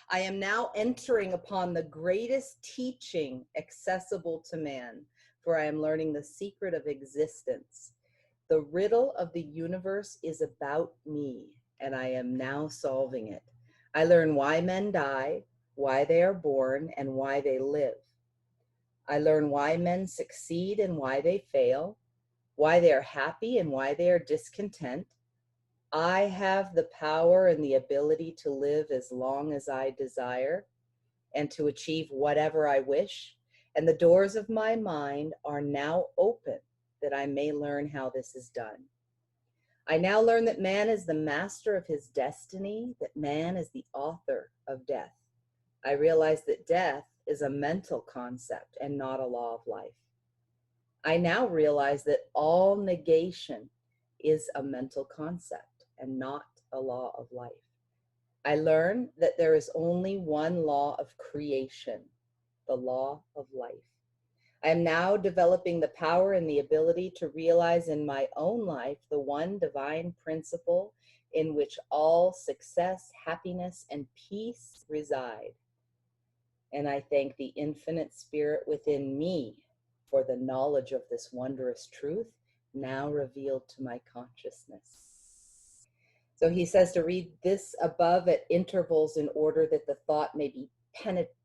I am now entering upon the greatest teaching accessible to man, for I am learning the secret of existence. The riddle of the universe is about me, and I am now solving it. I learn why men die, why they are born, and why they live. I learn why men succeed and why they fail, why they are happy and why they are discontent. I have the power and the ability to live as long as I desire and to achieve whatever I wish. And the doors of my mind are now open that I may learn how this is done. I now learn that man is the master of his destiny, that man is the author of death. I realize that death is a mental concept and not a law of life. I now realize that all negation is a mental concept and not a law of life. I learn that there is only one law of creation, the law of life. I am now developing the power and the ability to realize in my own life the one divine principle in which all success, happiness, and peace reside. And I thank the infinite spirit within me for the knowledge of this wondrous truth now revealed to my consciousness. So he says to read this above at intervals in order that the thought may be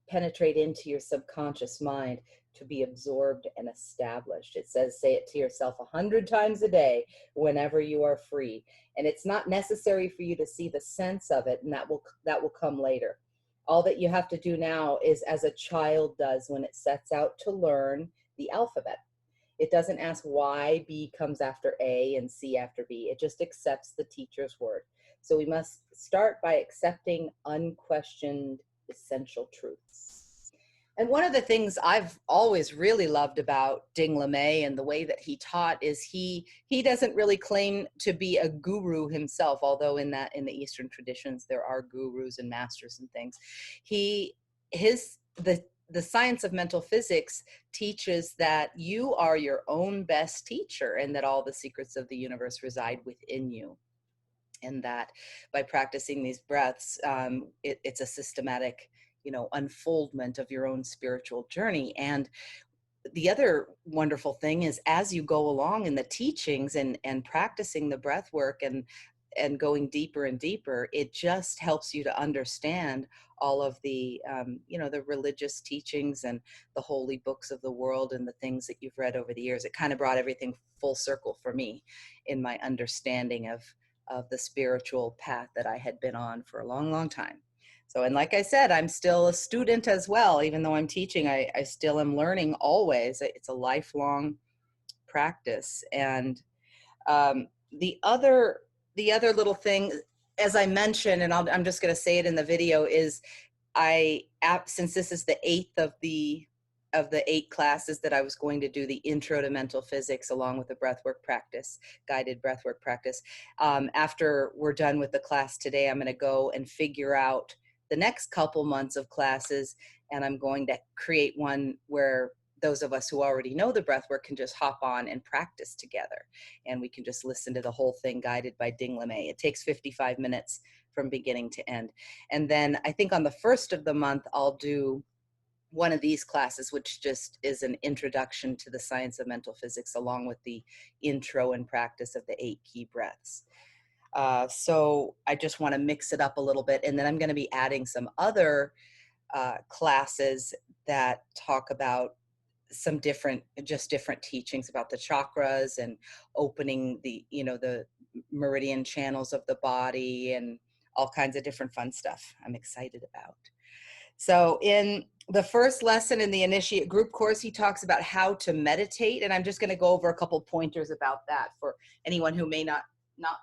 penetrate into your subconscious mind to be absorbed and established. It says, say it to yourself 100 times a day whenever you are free. And it's not necessary for you to see the sense of it, and that will come later. All that you have to do now is as a child does when it sets out to learn the alphabet. It doesn't ask why B comes after A and C after B. It just accepts the teacher's word. So we must start by accepting unquestioned essential truths. And one of the things I've always really loved about Dingle and the way that he taught is he doesn't really claim to be a guru himself, although in the Eastern traditions there are gurus and masters and things. The Science of Mentalphysics teaches that you are your own best teacher and that all the secrets of the universe reside within you. And that by practicing these breaths, it's a systematic, unfoldment of your own spiritual journey. And the other wonderful thing is as you go along in the teachings and practicing the breath work and going deeper and deeper, it just helps you to understand all of the, the religious teachings and the holy books of the world and the things that you've read over the years. It kind of brought everything full circle for me in my understanding of the spiritual path that I had been on for a long, long time. So, and like I said, I'm still a student as well. Even though I'm teaching, I still am learning always. It's a lifelong practice. And the other little thing, as I mentioned, and I'm just going to say it in the video, is since this is the 8th of the 8 classes that I was going to do the intro to mental physics along with the breathwork practice, guided breathwork practice. After we're done with the class today, I'm going to go and figure out the next couple months of classes, and I'm going to create one where those of us who already know the breathwork can just hop on and practice together. And we can just listen to the whole thing guided by Dingle. It takes 55 minutes from beginning to end. And then I think on the 1st of the month, I'll do one of these classes, which just is an introduction to the science of mental physics, along with the intro and practice of the 8 key breaths. So I just want to mix it up a little bit. And then I'm going to be adding some other classes that talk about some different teachings about the chakras and opening the meridian channels of the body and all kinds of different fun stuff I'm excited about. So in the first lesson in the Initiate Group course, he talks about how to meditate, and I'm just going to go over a couple pointers about that for anyone who may not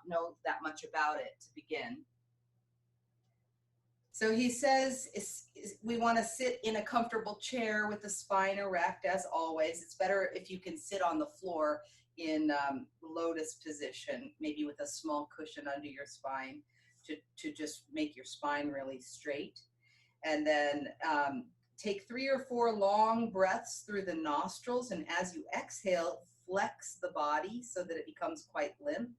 know that much about it to begin. So he says we want to sit in a comfortable chair with the spine erect, as always. It's better if you can sit on the floor in lotus position, maybe with a small cushion under your spine to just make your spine really straight. And then take 3 or 4 long breaths through the nostrils, and as you exhale, flex the body so that it becomes quite limp.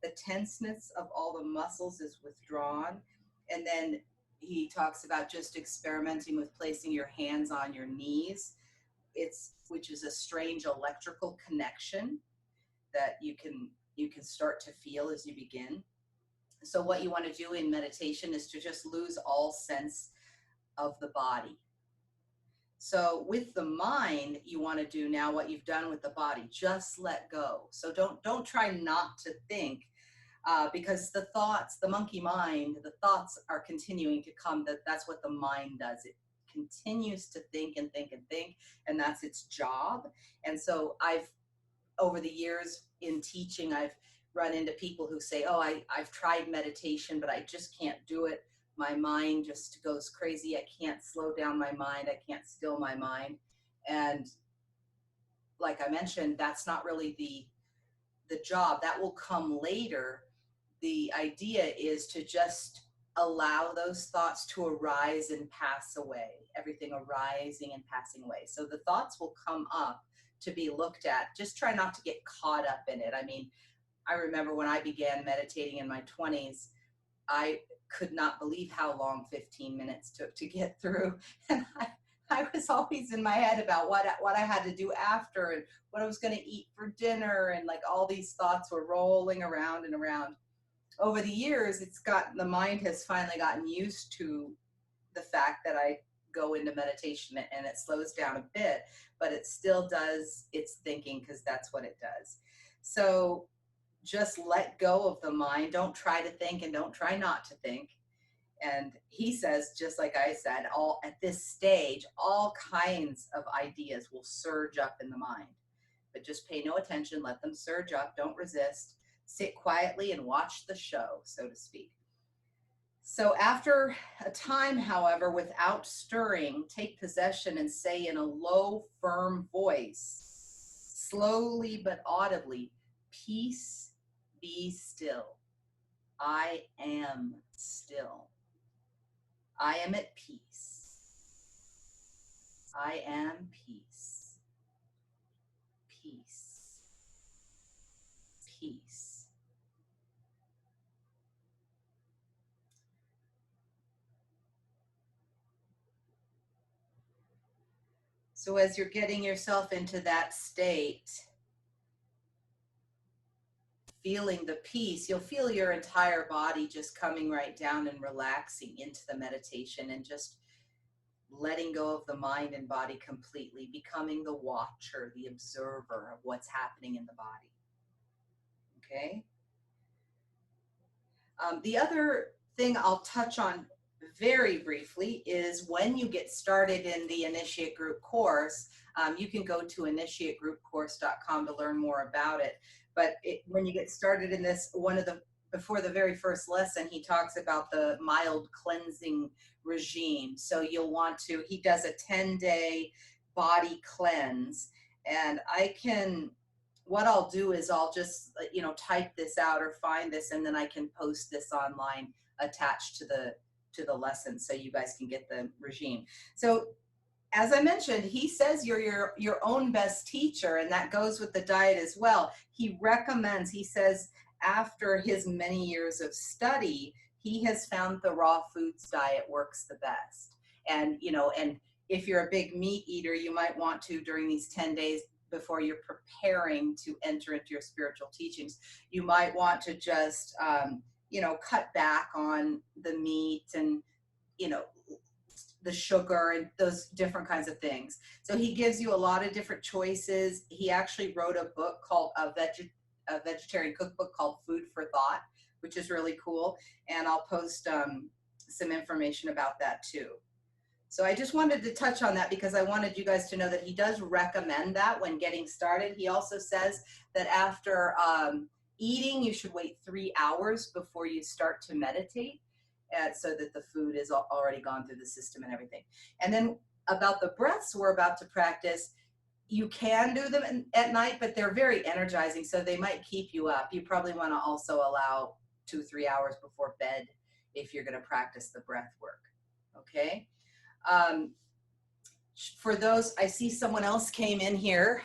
The tenseness of all the muscles is withdrawn, and then he talks about just experimenting with placing your hands on your knees, which is a strange electrical connection that you can start to feel as you begin. So what you want to do in meditation is to just lose all sense of the body. So with the mind, you want to do now what you've done with the body, just let go. So don't try not to think, because the thoughts, the monkey mind, the thoughts are continuing to come. That's what the mind does. It continues to think and think and think, and that's its job. And so over the years in teaching, I've run into people who say, oh, I've tried meditation, but I just can't do it. My mind just goes crazy. I can't slow down my mind. I can't still my mind. And like I mentioned, that's not really the job. That will come later. The idea is to just allow those thoughts to arise and pass away. Everything arising and passing away. So the thoughts will come up to be looked at. Just try not to get caught up in it. I mean, I remember when I began meditating in my 20s, I could not believe how long 15 minutes took to get through. And I was always in my head about what I had to do after and what I was going to eat for dinner. And like all these thoughts were rolling around and around. Over the years, the mind has finally gotten used to the fact that I go into meditation and it slows down a bit, but it still does its thinking because that's what it does. So just let go of the mind. Don't try to think and don't try not to think. And he says, just like I said, at this stage, all kinds of ideas will surge up in the mind. But just pay no attention, let them surge up, don't resist. Sit quietly and watch the show, so to speak. So after a time, however, without stirring, take possession and say in a low, firm voice, slowly but audibly, peace, be still. I am still. I am at peace. I am peace. Peace. Peace. So as you're getting yourself into that state, feeling the peace, you'll feel your entire body just coming right down and relaxing into the meditation and just letting go of the mind and body completely, becoming the watcher, the observer of what's happening in the body. Okay? The other thing I'll touch on very briefly is when you get started in the Initiate Group course, you can go to initiategroupcourse.com to learn more about it. But when you get started in this, before the very first lesson, he talks about the mild cleansing regime. So you'll want to, he does a 10-day body cleanse. And what I'll do is I'll just, type this out or find this, and then I can post this online attached to the lesson so you guys can get the regime. So as I mentioned, he says you're your own best teacher, and that goes with the diet as well. He says after his many years of study, he has found the raw foods diet works the best. And, and if you're a big meat eater, you might want to, during these 10 days before you're preparing to enter into your spiritual teachings, you might want to just, cut back on the meat and, the sugar and those different kinds of things. So he gives you a lot of different choices. He actually wrote a book called a vegetarian cookbook called Food for Thought, which is really cool. And I'll post some information about that too. So I just wanted to touch on that because I wanted you guys to know that he does recommend that when getting started. He also says that after eating, you should wait 3 hours before you start to meditate, so that the food is already gone through the system and everything. And then about the breaths we're about to practice, you can do them at night, but they're very energizing, so they might keep you up. You probably want to also allow 2-3 hours before bed if you're going to practice the breath work. Okay? For those, I see someone else came in here.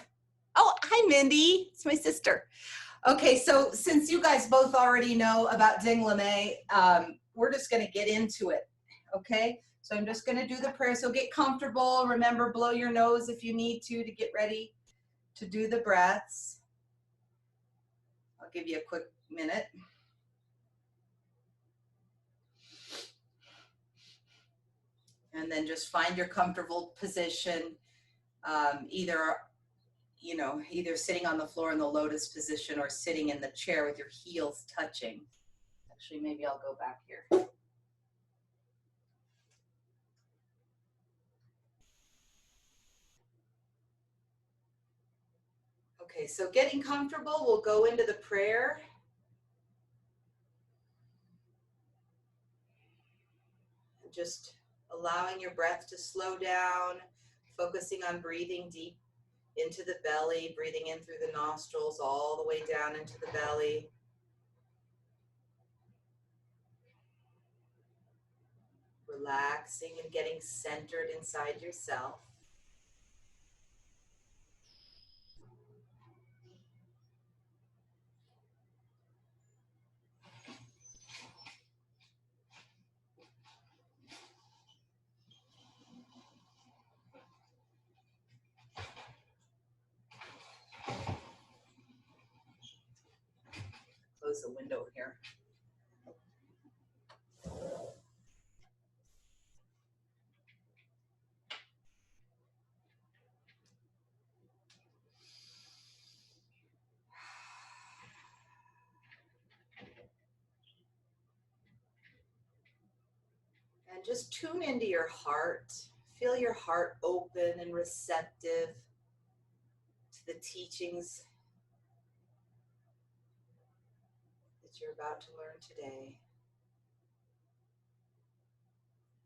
Oh, hi, Mindy. It's my sister. Okay, so since you guys both already know about Dingle, we're just going to get into it. Okay, so I'm just going to do the prayer. So get comfortable. Remember, blow your nose if you need to get ready to do the breaths. I'll give you a quick minute. And then just find your comfortable position, either sitting on the floor in the lotus position or sitting in the chair with your heels touching. Actually, maybe I'll go back here. Okay, so getting comfortable, we'll go into the prayer. Just allowing your breath to slow down, focusing on breathing deep into the belly, breathing in through the nostrils, all the way down into the belly. Relaxing and getting centered inside yourself. Close the window here. And just tune into your heart. Feel your heart open and receptive to the teachings that you're about to learn today.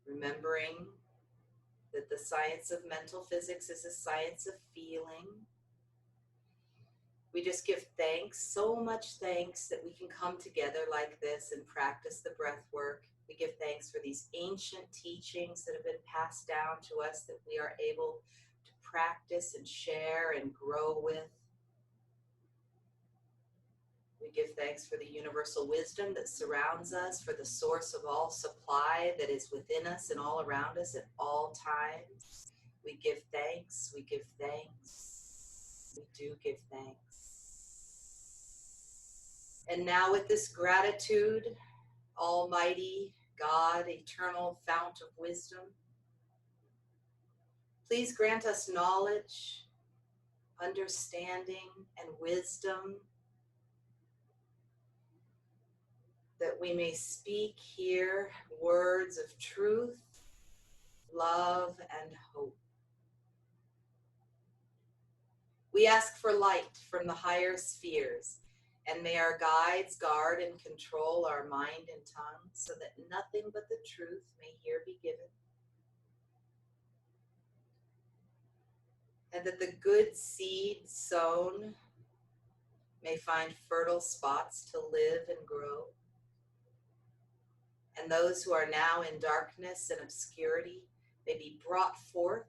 Remembering that the science of mental physics is a science of feeling. We just give thanks, so much thanks, that we can come together like this and practice the breath work. We give thanks for these ancient teachings that have been passed down to us that we are able to practice and share and grow with. We give thanks for the universal wisdom that surrounds us, for the source of all supply that is within us and all around us at all times. We give thanks, we give thanks, we do give thanks. And now with this gratitude, Almighty God, eternal fount of wisdom, please grant us knowledge, understanding, and wisdom that we may speak here words of truth, love, and hope. We ask for light from the higher spheres, and may our guides guard and control our mind and tongue so that nothing but the truth may here be given. And that the good seed sown may find fertile spots to live and grow. And those who are now in darkness and obscurity may be brought forth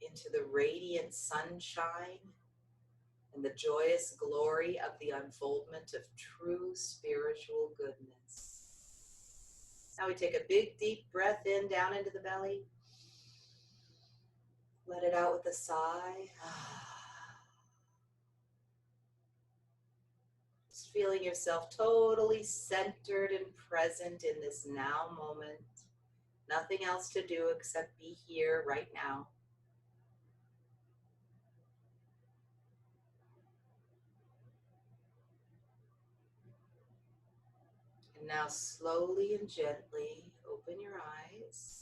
into the radiant sunshine and the joyous glory of the unfoldment of true spiritual goodness. Now we take a big deep breath in down into the belly. Let it out with a sigh. Just feeling yourself totally centered and present in this now moment. Nothing else to do except be here right now. And now slowly and gently open your eyes.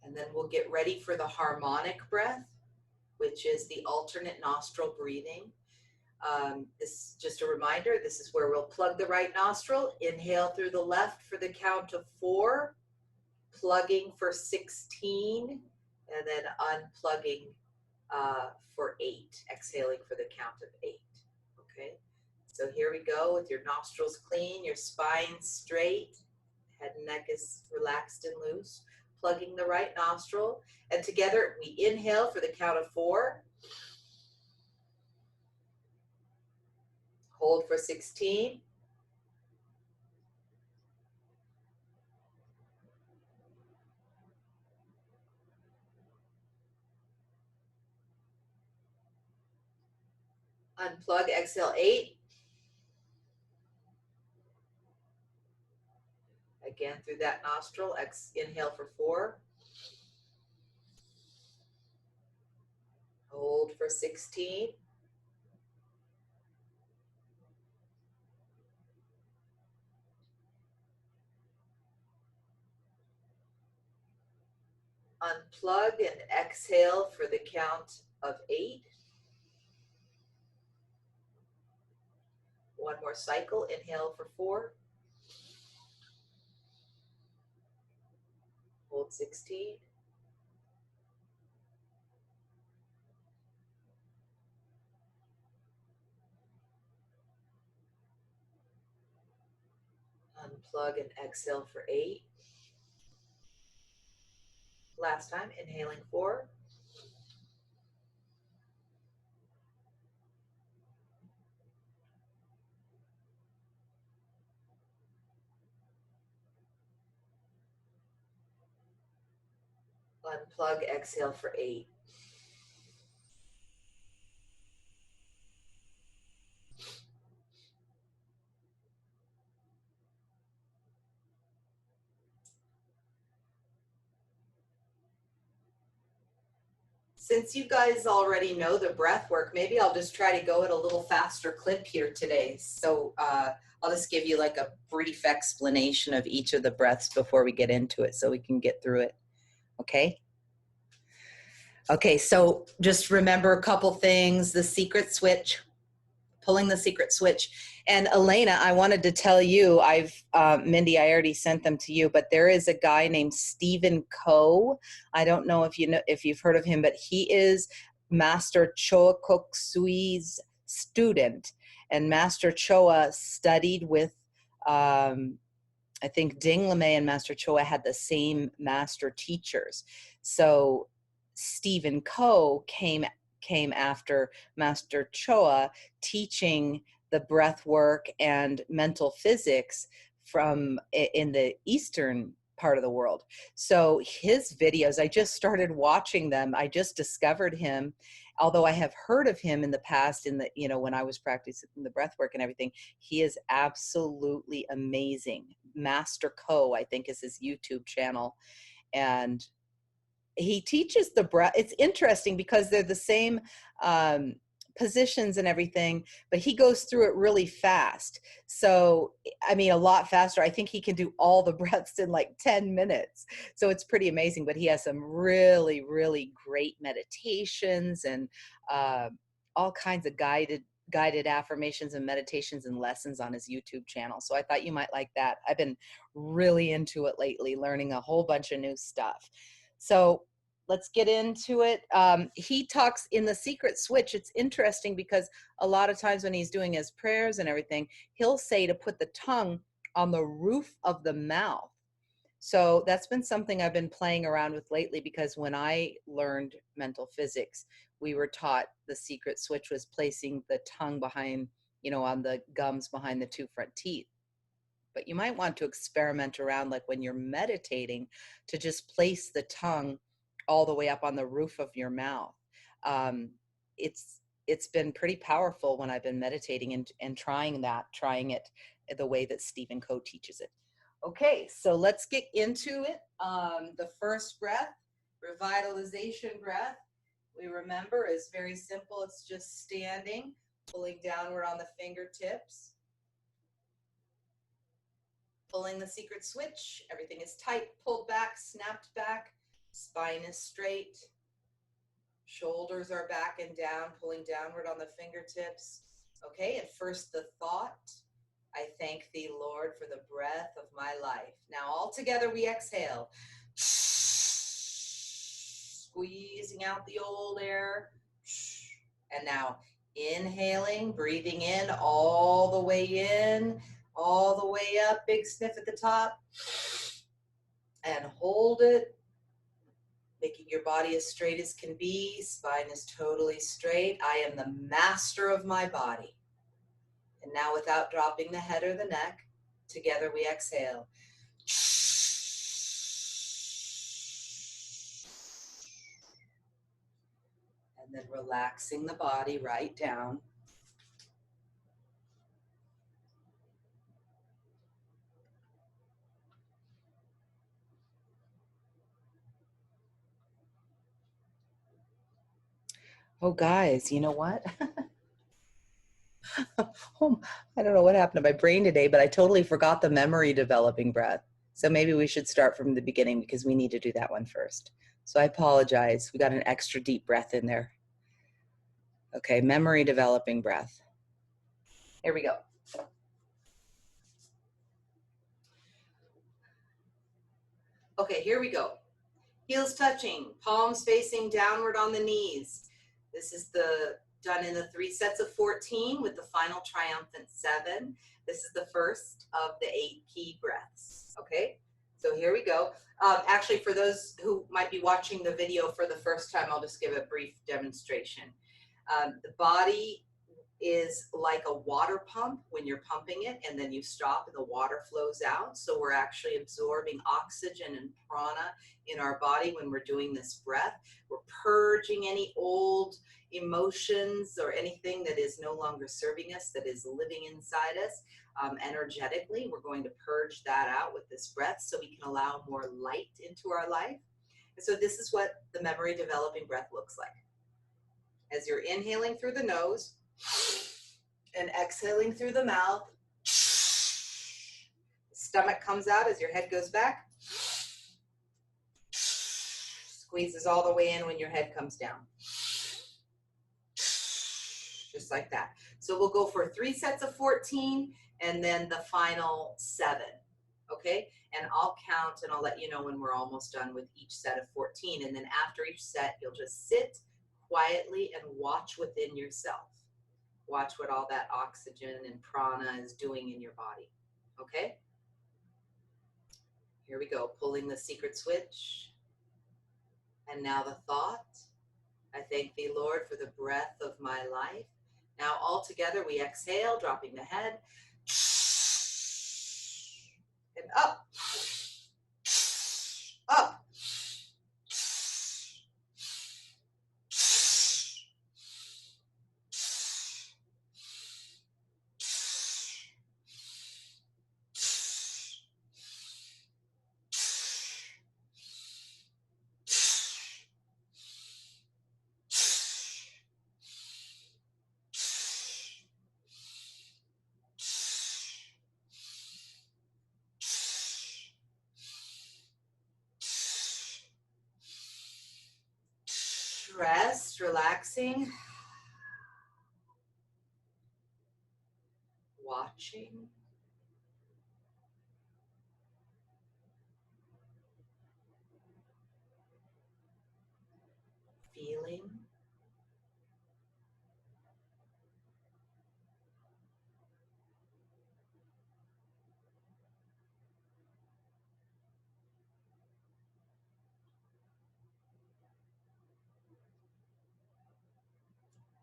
And then we'll get ready for the harmonic breath, which is the alternate nostril breathing. This, just a reminder, this is where we'll plug the right nostril, inhale through the left for the count of 4, plugging for 16, and then unplugging for 8, exhaling for the count of 8. Okay, so here we go with your nostrils clean, your spine straight, head and neck is relaxed and loose, plugging the right nostril, and together we inhale for the count of 4, hold for 16, Unplug, exhale 8. Again through that nostril, inhale for 4. Hold for 16. Unplug and exhale for the count of 8. One more cycle, inhale for 4. Hold 16. Unplug and exhale for 8. Last time, inhaling 4. Unplug, exhale for 8. Since you guys already know the breath work, maybe I'll just try to go at a little faster clip here today. So I'll just give you like a brief explanation of each of the breaths before we get into it so we can get through it. Okay? Okay, so just remember a couple things. The secret switch, pulling the secret switch. And Elena, I wanted to tell you, Mindy, I already sent them to you, but there is a guy named Stephen Coe. I don't know if you've heard of him, but he is Master Choa Kok Sui's student. And Master Choa studied with, I think Dingle and Master Choa had the same master teachers. So Stephen Coe came after Master Choa, teaching the breath work and mental physics from in the eastern part of the world. So his videos, I just started watching them. I just discovered him, although I have heard of him in the past in the, when I was practicing the breath work and everything. He is absolutely amazing. Master Co, I think, is his YouTube channel. And he teaches the breath. It's interesting because they're the same positions and everything, but he goes through it really fast. So, I mean, a lot faster. I think he can do all the breaths in like 10 minutes. So it's pretty amazing, but he has some really, really great meditations and all kinds of guided affirmations and meditations and lessons on his YouTube channel. So I thought you might like that. I've been really into it lately, learning a whole bunch of new stuff. So let's get into it. He talks in the secret switch. It's interesting because a lot of times when he's doing his prayers and everything, he'll say to put the tongue on the roof of the mouth. So that's been something I've been playing around with lately, because when I learned mental physics, we were taught the secret switch was placing the tongue behind, on the gums behind the 2 front teeth. But you might want to experiment around, like when you're meditating, to just place the tongue all the way up on the roof of your mouth. It's been pretty powerful when I've been meditating and trying it the way that Stephen Coe teaches it. Okay, so let's get into it. The first breath, revitalization breath, we remember is very simple. It's just standing, pulling downward on the fingertips. Pulling the secret switch, everything is tight, pulled back, snapped back, spine is straight, shoulders are back and down, pulling downward on the fingertips. Okay, and first the thought, I thank thee, Lord, for the breath of my life. Now all together we exhale, squeezing out the old air, and now inhaling, breathing in all the way in, all the way up, big sniff at the top, and hold it, making your body as straight as can be. Spine is totally straight. I am the master of my body. And now, without dropping the head or the neck, together we exhale. And then relaxing the body right down. Oh, guys, you know what? Oh, I don't know what happened to my brain today, but I totally forgot the memory developing breath. So maybe we should start from the beginning because we need to do that one first. So I apologize. We got an extra deep breath in there. Okay, memory developing breath. Here we go. Okay, here we go. Heels touching, palms facing downward on the knees. This is done in the 3 sets of 14 with the final triumphant 7. This is the first of the 8 key breaths. Okay, so here we go. Actually, for those who might be watching the video for the first time, I'll just give a brief demonstration. The body is like a water pump when you're pumping it, and then you stop and the water flows out. So we're actually absorbing oxygen and prana in our body when we're doing this breath. We're purging any old emotions or anything that is no longer serving us, that is living inside us. Energetically, we're going to purge that out with this breath so we can allow more light into our life. And so this is what the memory developing breath looks like. As you're inhaling through the nose and exhaling through the mouth, the stomach comes out as your head goes back, squeezes all the way in when your head comes down. Just like that. So we'll go for 3 sets of 14 and then the final 7. Okay? And I'll count and I'll let you know when we're almost done with each set of 14. And then after each set, you'll just sit quietly and watch within yourself. Watch what all that oxygen and prana is doing in your body. Okay? Here we go. Pulling the secret switch. And now the thought. I thank thee, Lord, for the breath of my life. Now all together we exhale, dropping the head. And up. Up. Rest, relaxing, watching, feeling,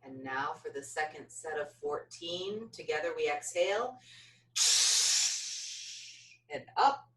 and now for the second set of 14, together we exhale, and up,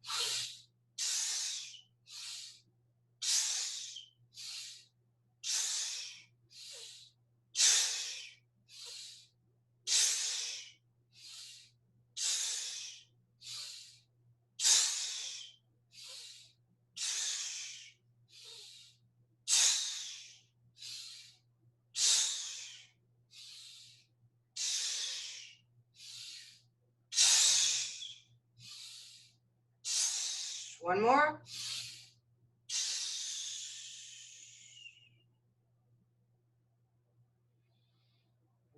one more.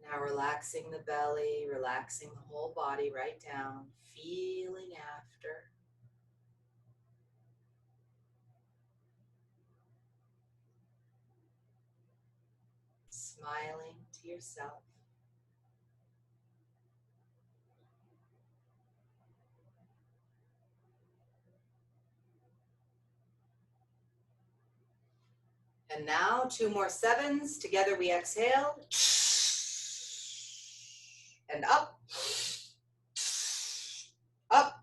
Now relaxing the belly, relaxing the whole body right down, feeling after. Smiling to yourself. And now 2 more 7s. Together we exhale. And up. Up.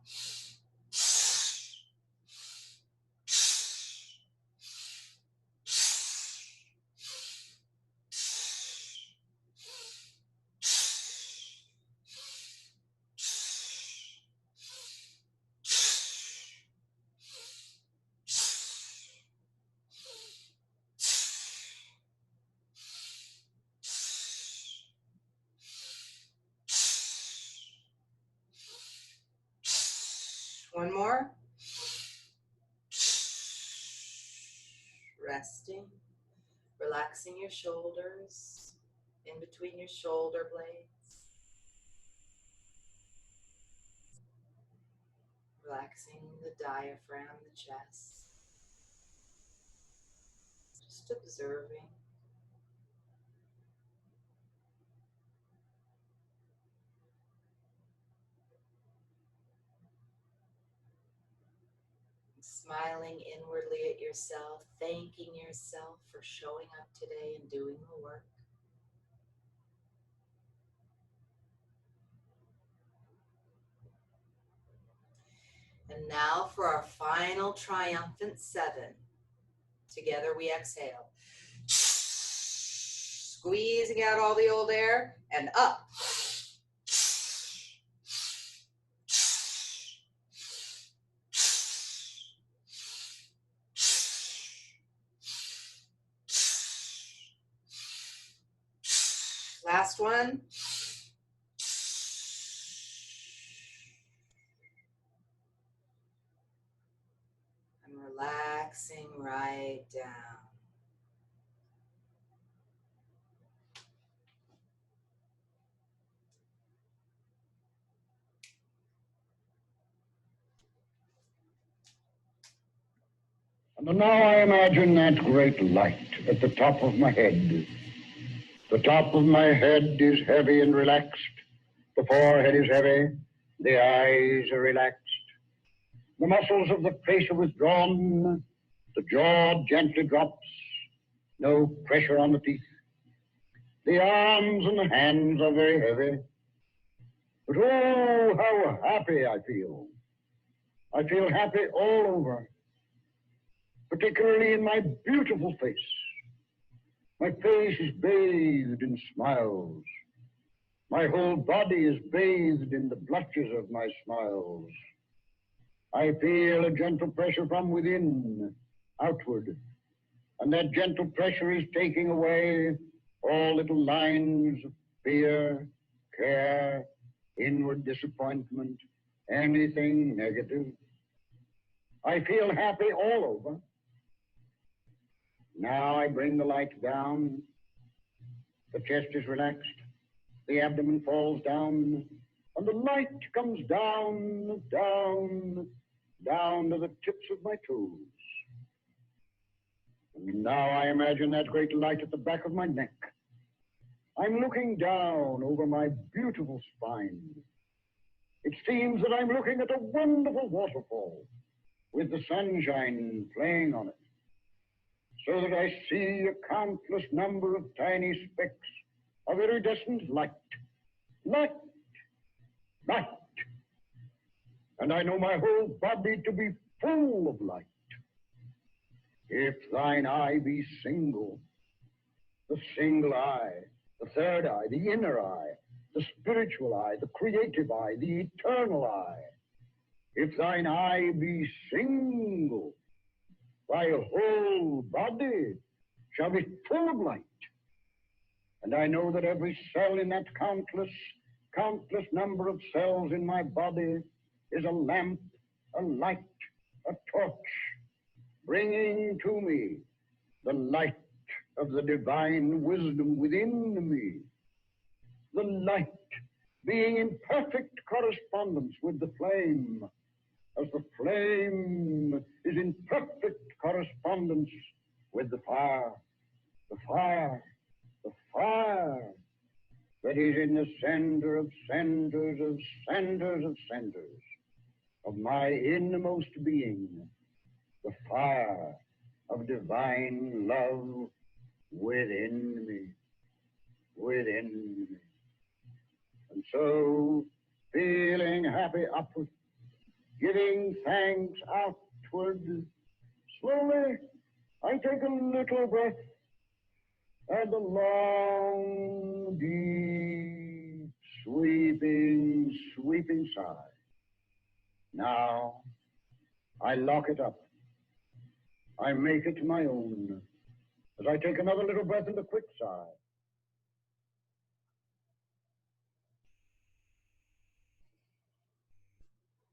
One more. Resting, relaxing your shoulders, in between your shoulder blades. Relaxing the diaphragm, the chest. Just observing. Smiling inwardly at yourself, thanking yourself for showing up today and doing the work. And now for our final triumphant 7. Together we exhale. Squeezing out all the old air and up. Last one. And relaxing right down. And now I imagine that great light at the top of my head. The top of my head is heavy and relaxed. The forehead is heavy. The eyes are relaxed. The muscles of the face are withdrawn. The jaw gently drops. No pressure on the teeth. The arms and the hands are very heavy. But oh, how happy I feel. I feel happy all over, particularly in my beautiful face. My face is bathed in smiles. My whole body is bathed in the blushes of my smiles. I feel a gentle pressure from within, outward. And that gentle pressure is taking away all little lines of fear, care, inward disappointment, anything negative. I feel happy all over. Now I bring the light down. The chest is relaxed. The abdomen falls down. And the light comes down, down, down to the tips of my toes. And now I imagine that great light at the back of my neck. I'm looking down over my beautiful spine. It seems that I'm looking at a wonderful waterfall with the sunshine playing on it, so that I see a countless number of tiny specks of iridescent light. Light, light. And I know my whole body to be full of light. If thine eye be single, the single eye, the third eye, the inner eye, the spiritual eye, the creative eye, the eternal eye. If thine eye be single, thy whole body shall be full of light. And I know that every cell in that countless number of cells in my body is a lamp, a light, a torch, bringing to me the light of the divine wisdom within me. The light being in perfect correspondence with the flame, as the flame is in perfect correspondence with the fire, the fire, the fire that is in the center of centers of centers of centers of my innermost being, the fire of divine love within me, within me. And so, feeling happy upward, giving thanks outward, slowly I take a little breath and a long, deep, sweeping sigh. Now, I lock it up. I make it my own as I take another little breath and a quick sigh.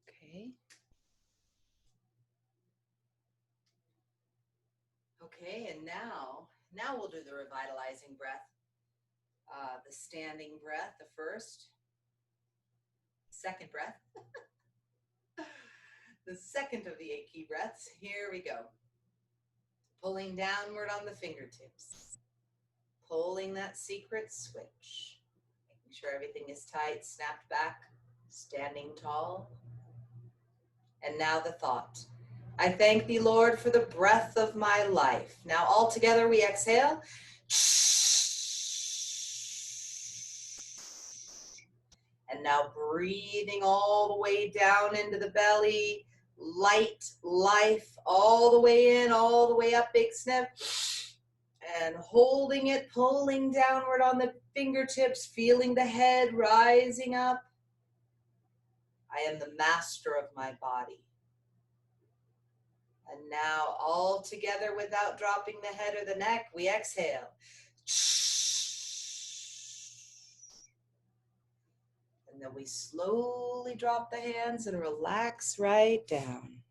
Okay. Okay, and now we'll do the revitalizing breath. The standing breath, the first, second breath. The second of the 8 key breaths. Here we go. Pulling downward on the fingertips. Pulling that secret switch. Making sure everything is tight, snapped back, standing tall. And now the thought. I thank thee, Lord, for the breath of my life. Now all together we exhale. And now breathing all the way down into the belly. Light life all the way in, all the way up, big sniff. And holding it, pulling downward on the fingertips, feeling the head rising up. I am the master of my body. And now all together without dropping the head or the neck, we exhale. And then we slowly drop the hands and relax right down.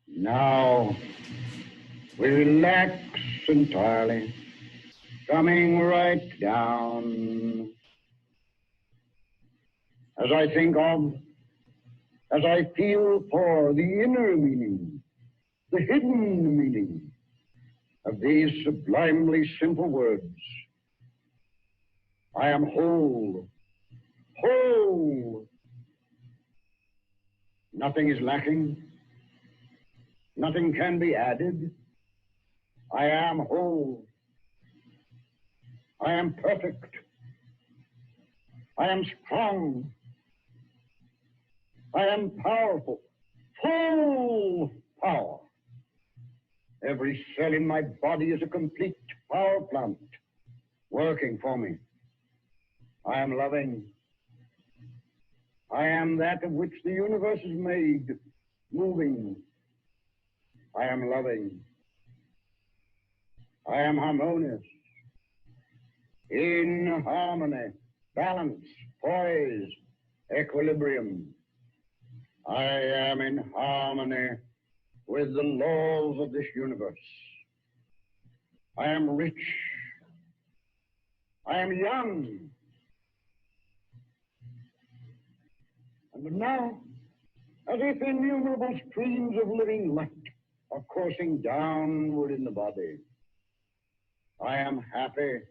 Now we relax entirely, coming right down. As I think of, as I feel for the inner meaning, the hidden meaning of these sublimely simple words. I am whole, whole. Nothing is lacking. Nothing can be added. I am whole. I am perfect. I am strong. I am powerful. Full power. Every cell in my body is a complete power plant working for me. I am loving. I am that of which the universe is made, moving. I am loving. I am harmonious, in harmony, balance, poise, equilibrium. I am in harmony with the laws of this universe. I am rich. I am young. And now, as if innumerable streams of living light are coursing downward in the body, I am happy.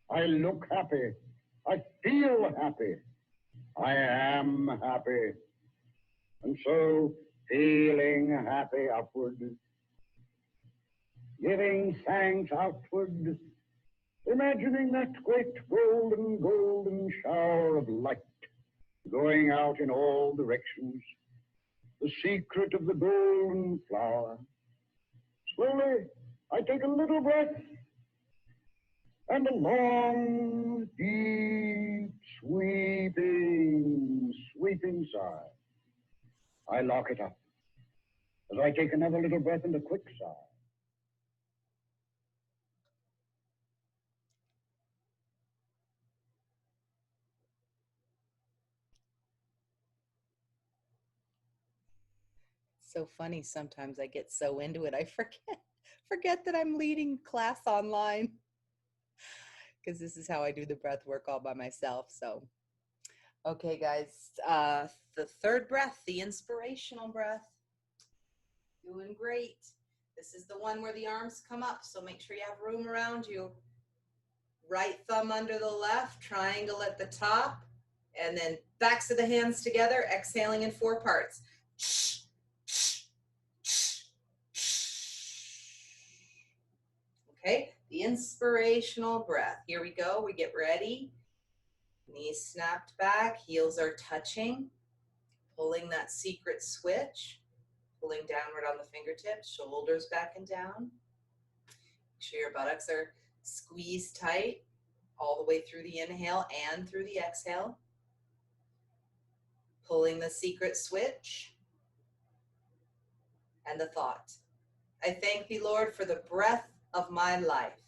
I look happy. I feel happy. I am happy. And so, feeling happy upward, giving thanks outward, imagining that great golden shower of light going out in all directions, the secret of the golden flower. Slowly, I take a little breath and a long, deep, sweeping sigh. I lock it up as I take another little breath and a quick sigh. So funny, sometimes I get so into it, I forget that I'm leading class online, because this is how I do the breath work all by myself. So, okay, guys, the third breath, the inspirational breath. Doing great. This is the one where the arms come up, so make sure you have room around you. Right thumb under the left, triangle at the top, and then backs of the hands together, exhaling in 4 parts. Okay, the inspirational breath. Here we go. We get ready. Knees snapped back, heels are touching, pulling that secret switch, pulling downward on the fingertips, shoulders back and down. Make sure your buttocks are squeezed tight all the way through the inhale and through the exhale. Pulling the secret switch and the thought. I thank thee, Lord, for the breath of my life.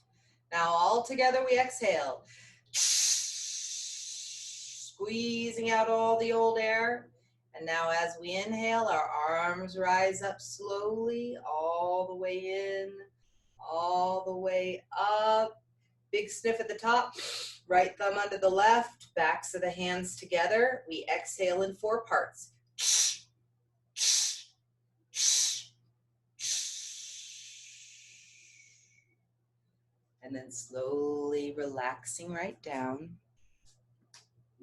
Now all together we exhale. Squeezing out all the old air. And now as we inhale, our arms rise up slowly, all the way in, all the way up. Big sniff at the top, right thumb under the left, backs of the hands together. We exhale in 4 parts. And then slowly relaxing right down.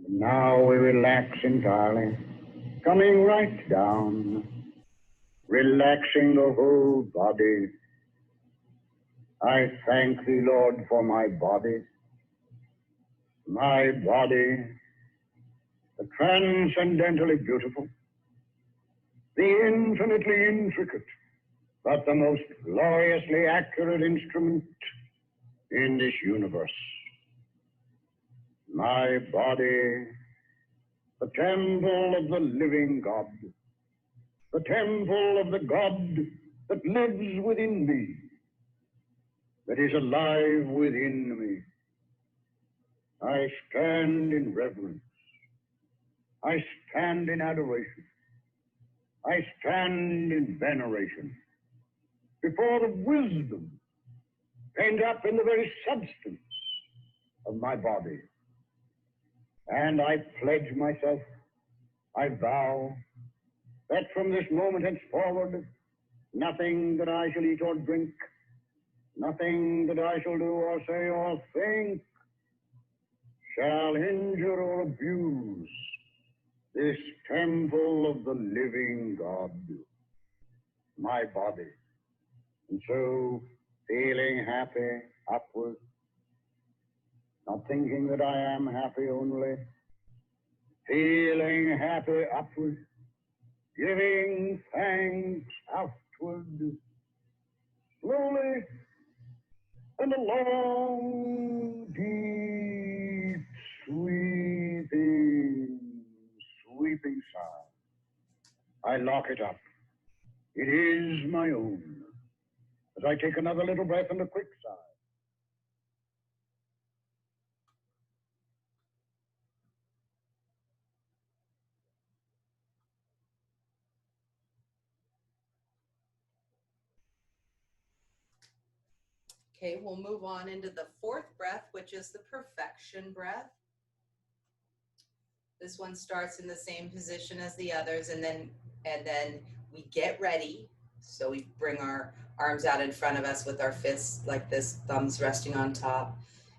Now we relax entirely, coming right down, relaxing the whole body. I thank thee, Lord, for my body, the transcendently beautiful, the infinitely intricate, but the most gloriously accurate instrument in this universe. My body, the temple of the living God, the temple of the God that lives within me, that is alive within me. I stand in reverence. I stand in adoration. I stand in veneration before the wisdom pent up in the very substance of my body. And I pledge myself, I vow, that from this moment henceforward, nothing that I shall eat or drink, nothing that I shall do or say or think shall injure or abuse this temple of the living God, my body. And so, feeling happy upward, not thinking that I am happy only, feeling happy upward, giving thanks outward, slowly and a long, deep, sweeping sigh. I lock it up. It is my own. As I take another little breath and a quick sigh. Okay, we'll move on into the 4th breath, which is the perfection breath. This one starts in the same position as the others, and then we get ready. So we bring our arms out in front of us with our fists like this, thumbs resting on top.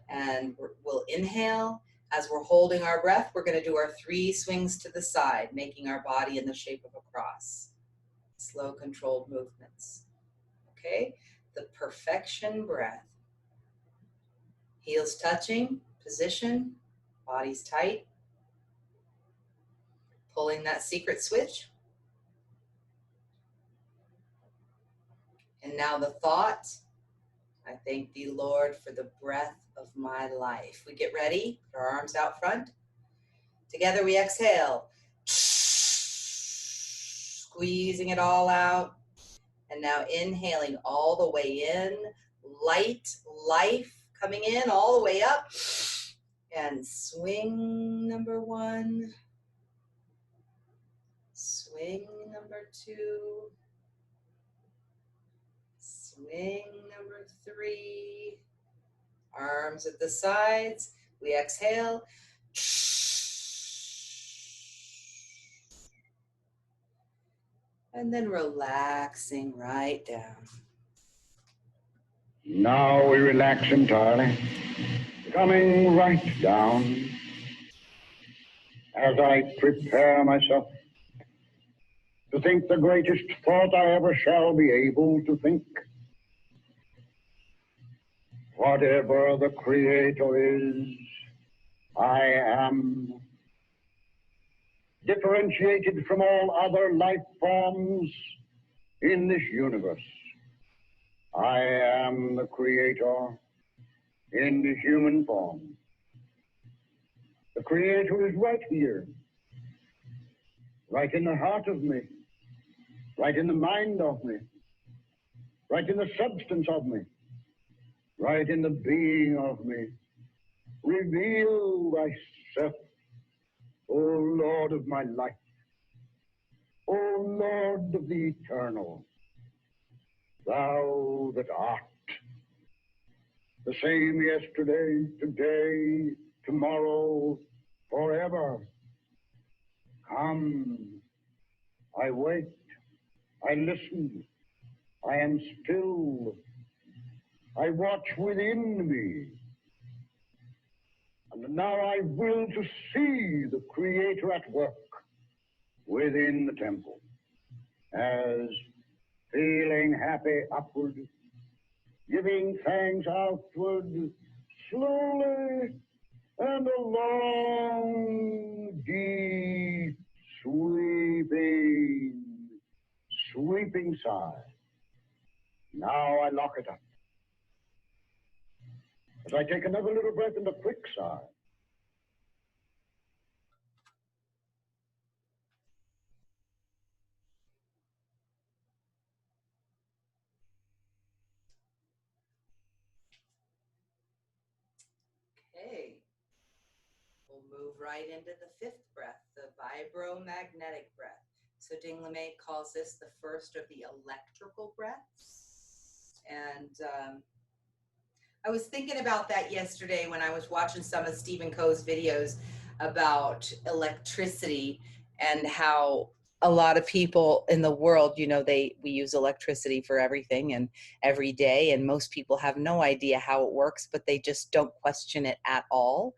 And we'll inhale. As we're holding our breath, we're going to do our 3 swings to the side, making our body in the shape of a cross. Slow, controlled movements. Okay, the perfection breath. Heels touching, position, body's tight. Pulling that secret switch. And now the thought, I thank thee, Lord, for the breath of my life. We get ready, put our arms out front. Together we exhale. Squeezing it all out. And now inhaling all the way in. Light, life coming in all the way up. And swing number 1. Swing number 2. Swing number 3. Arms at the sides. We exhale. And then relaxing right down. Now we relax entirely, coming right down. As I prepare myself to think the greatest thought I ever shall be able to think. Whatever the Creator is, I am. Differentiated from all other life forms in this universe. I am the Creator in the human form. The Creator is right here, right in the heart of me, right in the mind of me, right in the substance of me, right in the being of me. Reveal thyself, O Lord of my life. Lord of the eternal, thou that art the same yesterday, today, tomorrow, forever. Come, I wait, I listen, I am still, I watch within me. And now I will to see the Creator at work within the temple, as feeling happy upward, giving thanks outward, slowly and a long, deep, sweeping sigh. Now I lock it up. As I take another little breath and a quick sigh. Okay. We'll move right into the fifth breath, the vibromagnetic breath. So Dingle calls this the first of the electrical breaths. And I was thinking about that yesterday when I was watching some of Stephen Coe's videos about electricity and how a lot of people in the world, you know, we use electricity for everything and every day, and most people have no idea how it works, but they just don't question it at all.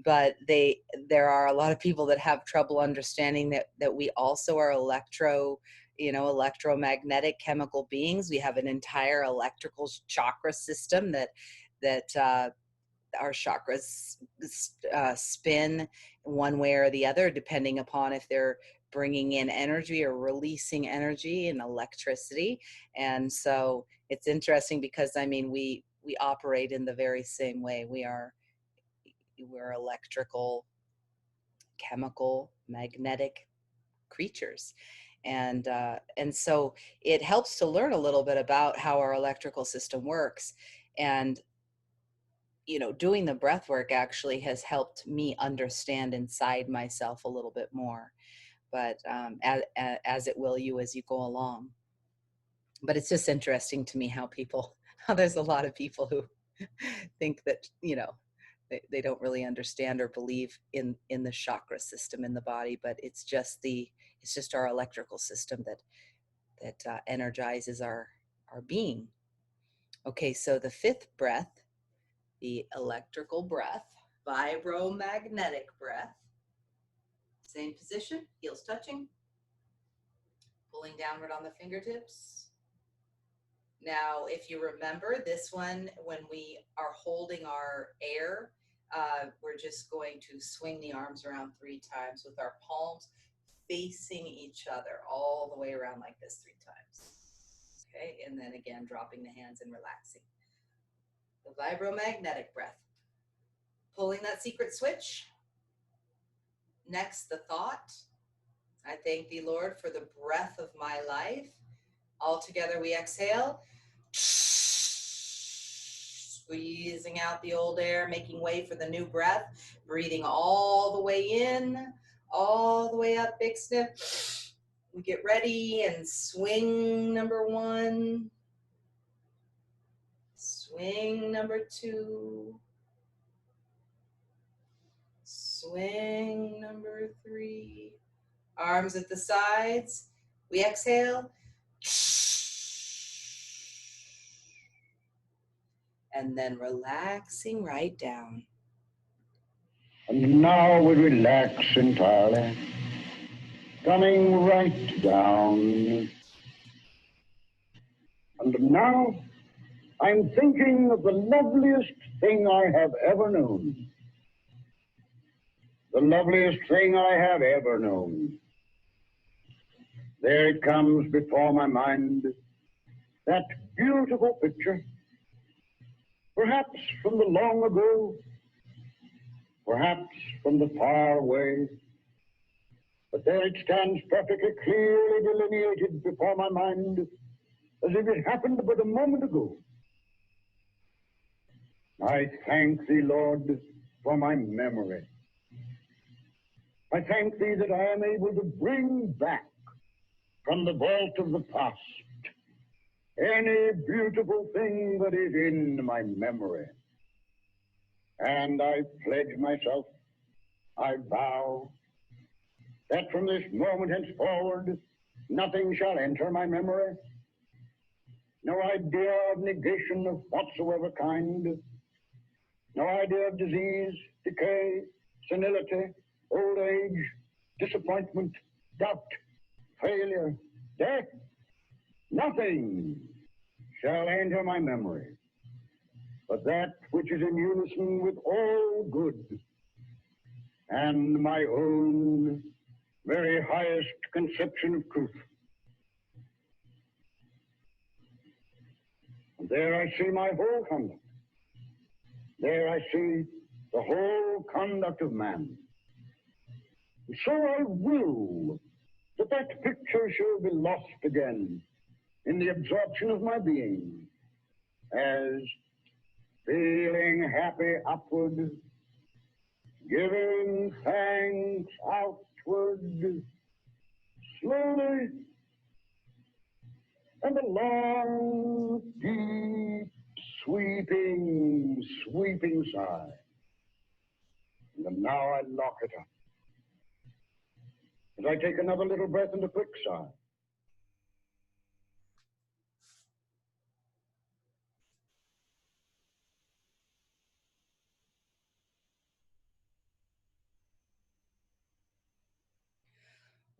But there are a lot of people that have trouble understanding that we also are electromagnetic chemical beings. We have an entire electrical chakra system that our chakras spin one way or the other, depending upon if they're bringing in energy or releasing energy and electricity. And so it's interesting because, I mean, we operate in the very same way. We're electrical, chemical, magnetic creatures. And so it helps to learn a little bit about how our electrical system works. And you know, doing the breath work actually has helped me understand inside myself a little bit more, but as it will you as you go along. But it's just interesting to me how there's a lot of people who think that, you know, they don't really understand or believe in the chakra system in the body, but it's just our electrical system that energizes our being. Okay, so the fifth breath, the electrical breath, vibromagnetic breath. Same position, heels touching, pulling downward on the fingertips. Now, if you remember this one, when we are holding our air, we're just going to swing the arms around 3 times with our palms facing each other all the way around like this 3 times. Okay, and then again, dropping the hands and relaxing. The vibromagnetic breath. Pulling that secret switch. Next, the thought. I thank thee, Lord, for the breath of my life. All together we exhale. Squeezing out the old air, making way for the new breath. Breathing all the way in, all the way up, big sniff. We get ready and swing number 1. Swing number 2. Swing number 3. Arms at the sides. We exhale. And then relaxing right down. And now we relax entirely, coming right down. And now I'm thinking of the loveliest thing I have ever known. The loveliest thing I have ever known. There it comes before my mind, that beautiful picture, perhaps from the long ago, perhaps from the far away, but there it stands perfectly clearly delineated before my mind, as if it happened but a moment ago. I thank thee, Lord, for my memory. I thank thee that I am able to bring back from the vault of the past any beautiful thing that is in my memory. And I pledge myself, I vow, that from this moment henceforward, nothing shall enter my memory. No idea of negation of whatsoever kind. No idea of disease, decay, senility, old age, disappointment, doubt, failure, death. Nothing shall enter my memory but that which is in unison with all good and my own very highest conception of truth. And there I see my whole conduct. There I see the whole conduct of man. And so I will that that picture shall be lost again in the absorption of my being, as feeling happy upward, giving thanks outward, slowly, and a long, deep, sweeping sigh. And now I lock it up. As I take another little breath and a quick sigh.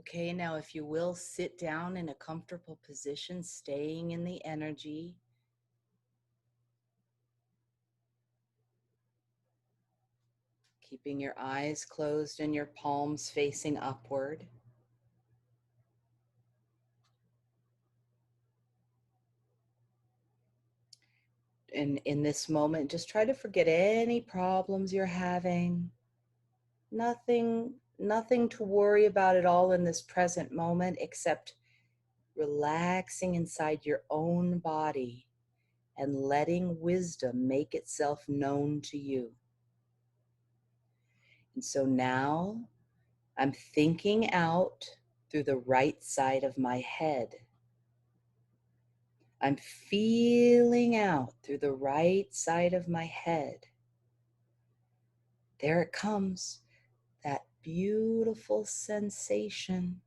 Okay, now if you will, sit down in a comfortable position, staying in the energy. Keeping your eyes closed and your palms facing upward. And in this moment, just try to forget any problems you're having. Nothing to worry about at all in this present moment, except relaxing inside your own body and letting wisdom make itself known to you. And so now I'm thinking out through the right side of my head. I'm feeling out through the right side of my head. There it comes, that beautiful sensation,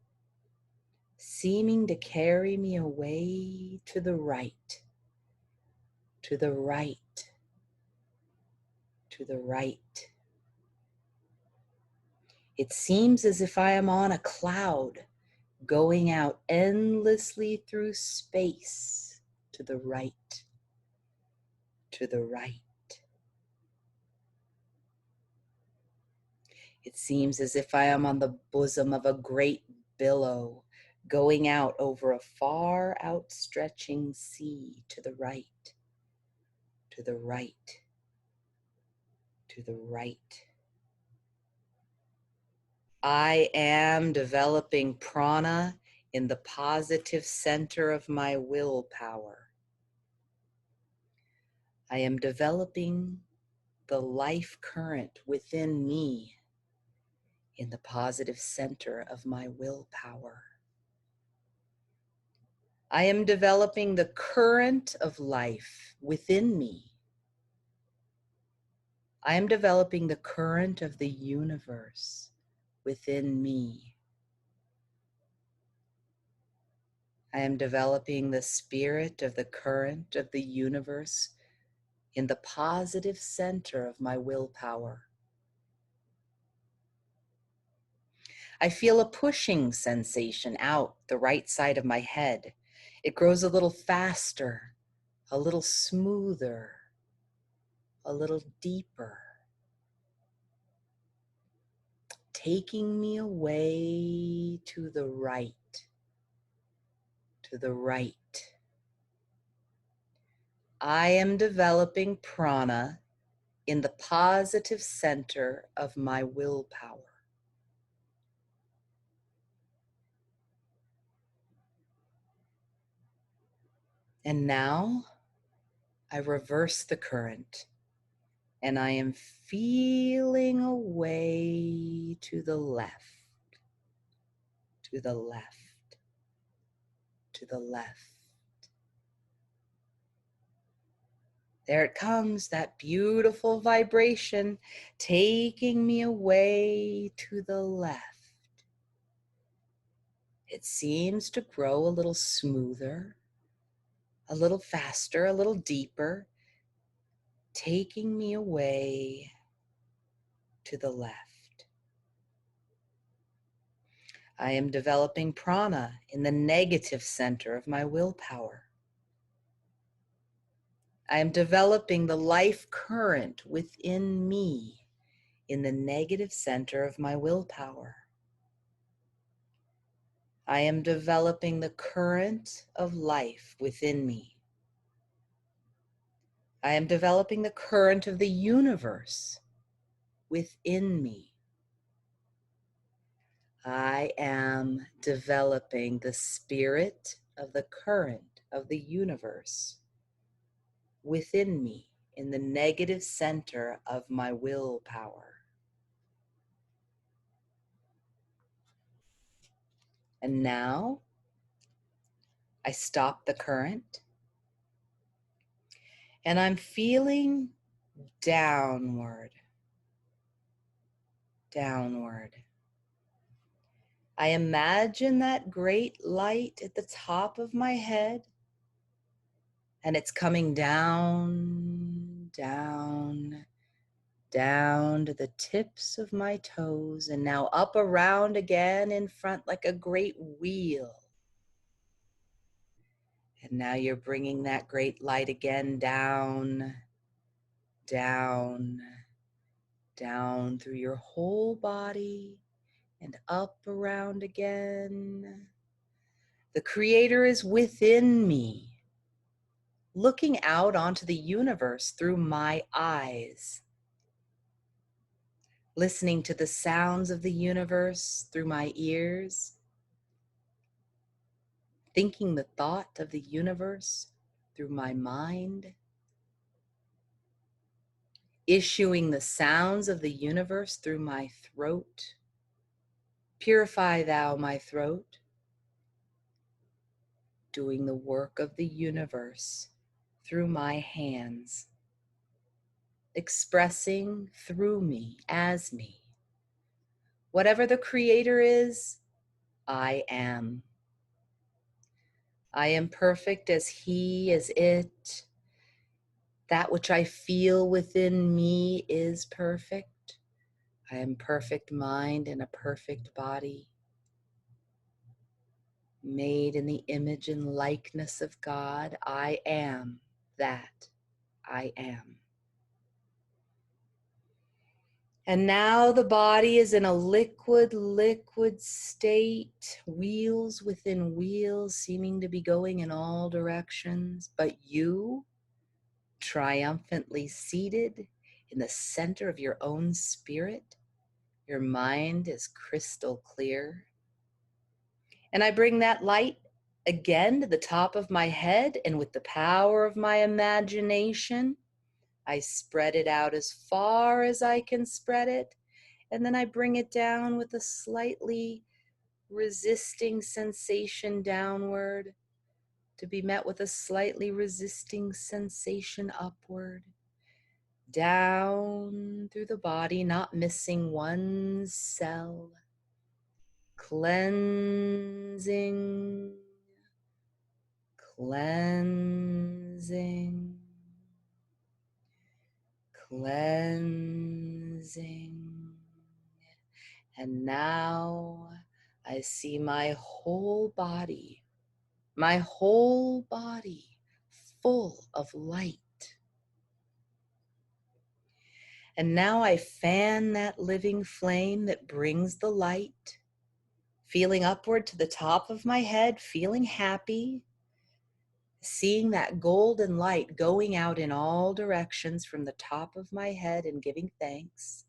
seeming to carry me away to the right, to the right, to the right. It seems as if I am on a cloud, going out endlessly through space, to the right, to the right. It seems as if I am on the bosom of a great billow, going out over a far outstretching sea, to the right, to the right, to the right. I am developing prana in the positive center of my willpower. I am developing the life current within me in the positive center of my willpower. I am developing the current of life within me. I am developing the current of the universe within me. I am developing the spirit of the current of the universe in the positive center of my willpower. I feel a pushing sensation out the right side of my head. It grows a little faster, a little smoother, a little deeper, taking me away to the right, to the right. I am developing prana in the positive center of my willpower. And now I reverse the current and I am feeling away to the left, to the left. to the left. There it comes, that beautiful vibration taking me away to the left. It seems to grow a little smoother, a little faster, a little deeper, taking me away to the left. I am developing prana in the negative center of my willpower. I am developing the life current within me in the negative center of my willpower. I am developing the current of life within me. I am developing the current of the universe within me. I am developing the spirit of the current of the universe within me in the negative center of my willpower. And now I stop the current and I'm feeling downward. I imagine that great light at the top of my head, and it's coming down, down, down to the tips of my toes, and now up around again in front like a great wheel. And now you're bringing that great light again down, down, down through your whole body and up around again. The Creator is within me, looking out onto the universe through my eyes, listening to the sounds of the universe through my ears, thinking the thought of the universe through my mind, issuing the sounds of the universe through my throat. Purify thou my throat, doing the work of the universe through my hands, expressing through me, as me. Whatever the Creator is, I am. I am perfect as He, as it. That which I feel within me is perfect. I am perfect mind in a perfect body, made in the image and likeness of God. I am that I am. And now the body is in a liquid state, wheels within wheels, seeming to be going in all directions. But you, triumphantly seated in the center of your own spirit, your mind is crystal clear. And I bring that light again to the top of my head, and with the power of my imagination, I spread it out as far as I can spread it, and then I bring it down with a slightly resisting sensation downward, to be met with a slightly resisting sensation upward, down through the body, not missing one cell, cleansing, cleansing, cleansing. And now I see my whole body full of light. And now I fan that living flame that brings the light, feeling upward to the top of my head, feeling happy, seeing that golden light going out in all directions from the top of my head and giving thanks.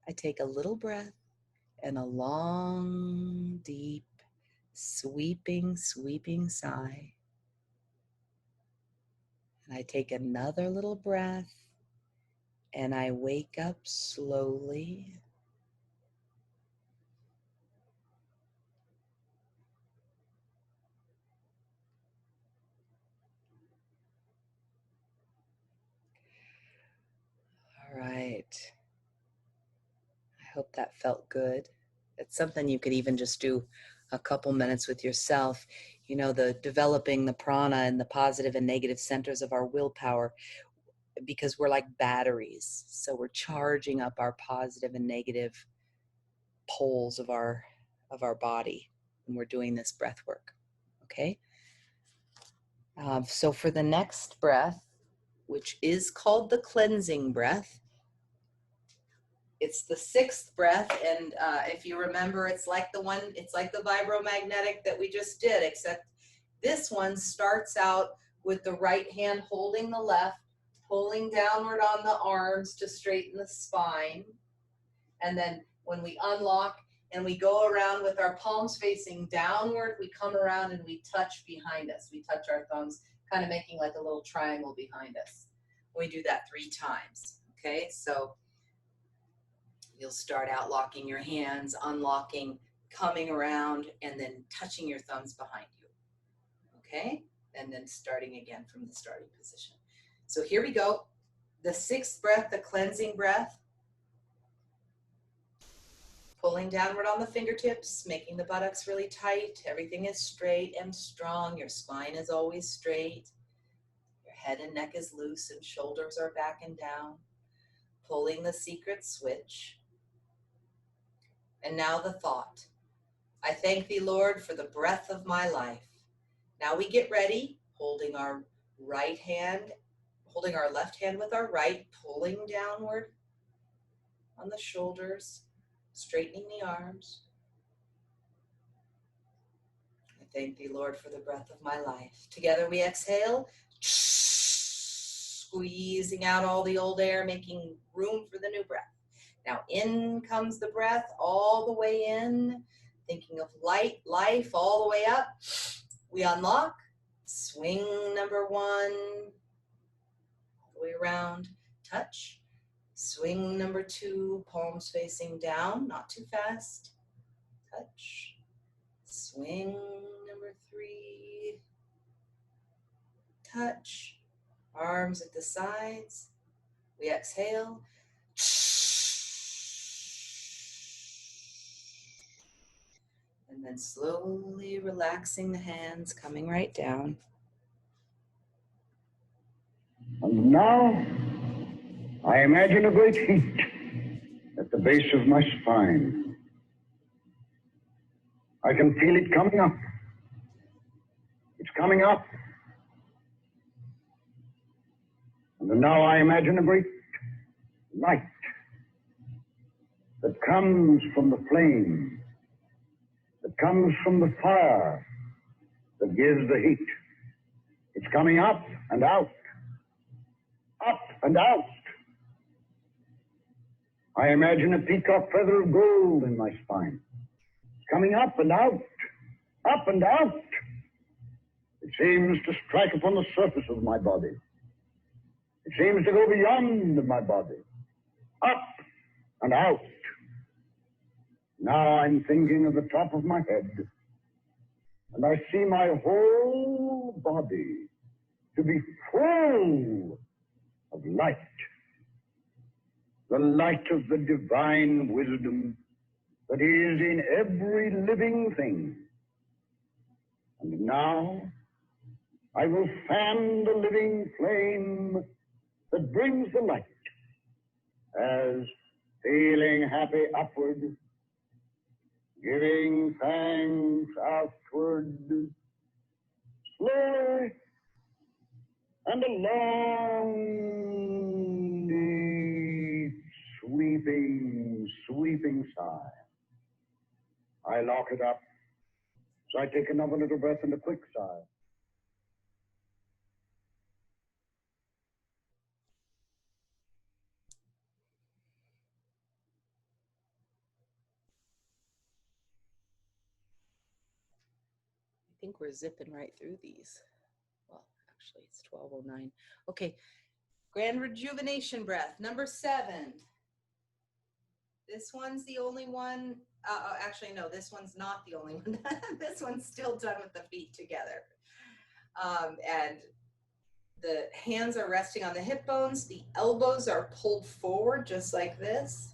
I take a little breath and a long, deep, sweeping sigh. And I take another little breath and I wake up slowly. hope that felt good. It's something you could even just do a couple minutes with yourself. You know, the developing the prana and the positive and negative centers of our willpower, because we're like batteries. So we're charging up our positive and negative poles of our body when we're doing this breath work. Okay. So for the next breath, which is called the cleansing breath, it's the sixth breath, and if you remember, it's like the vibromagnetic that we just did, except this one starts out with the right hand holding the left, pulling downward on the arms to straighten the spine, and then when we unlock and we go around with our palms facing downward, we come around and we touch behind us. We touch our thumbs, kind of making like a little triangle behind us. We do that 3 times, okay? So you'll start out locking your hands, unlocking, coming around, and then touching your thumbs behind you, okay? And then starting again from the starting position. So here we go. The sixth breath, the cleansing breath. Pulling downward on the fingertips, making the buttocks really tight. Everything is straight and strong. Your spine is always straight. Your head and neck is loose and shoulders are back and down. Pulling the secret switch. And now the thought. I thank thee, Lord, for the breath of my life. Now we get ready, holding our left hand with our right, pulling downward on the shoulders, straightening the arms. I thank thee, Lord, for the breath of my life. Together we exhale, squeezing out all the old air, making room for the new breath. Now in comes the breath all the way in, thinking of light, life all the way up. We unlock, swing number 1, all the way around, touch. Swing number 2, palms facing down, not too fast. Touch. Swing number 3. Touch. Arms at the sides. We exhale. And then slowly relaxing the hands, coming right down. And now, I imagine a great heat at the base of my spine. I can feel it coming up. It's coming up. And now I imagine a great light that comes from the flame, that comes from the fire, that gives the heat. It's coming up and out, up and out. I imagine a peacock feather of gold in my spine. It's coming up and out, up and out. It seems to strike upon the surface of my body. It seems to go beyond my body, up and out. Now I'm thinking of the top of my head, and I see my whole body to be full of light. The light of the divine wisdom that is in every living thing. And now I will fan the living flame that brings the light, as feeling happy upward, giving thanks outward, slowly and a long, deep, sweeping sigh. I lock it up, so I take another little breath and a quick sigh. I think we're zipping right through these. Well, actually, it's 12:09. Okay, Grand Rejuvenation breath, number 7. This one's the only one. Actually, no, this one's not the only one. This one's still done with the feet together. And the hands are resting on the hip bones. The elbows are pulled forward just like this.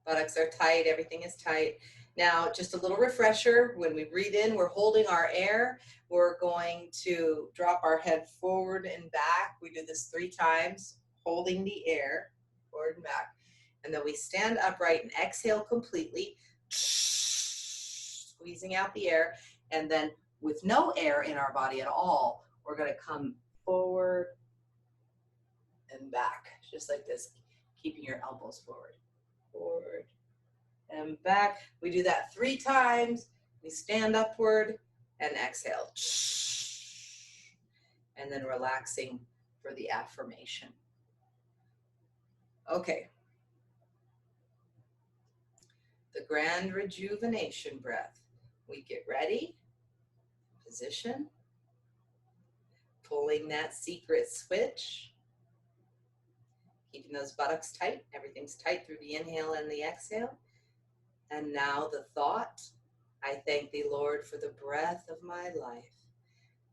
Buttocks are tight, everything is tight. Now, just a little refresher, when we breathe in, we're holding our air. We're going to drop our head forward and back. We do this 3 times, holding the air, forward and back. And then we stand upright and exhale completely, squeezing out the air. And then with no air in our body at all, we're going to come forward and back, just like this, keeping your elbows forward, forward and back. We do that 3 times. We stand upward and exhale. And then relaxing for the affirmation. Okay. The Grande Rejuvenation breath. We get ready, position, pulling that secret switch, keeping those buttocks tight. Everything's tight through the inhale and the exhale. And now the thought, I thank thee, Lord, for the breath of my life.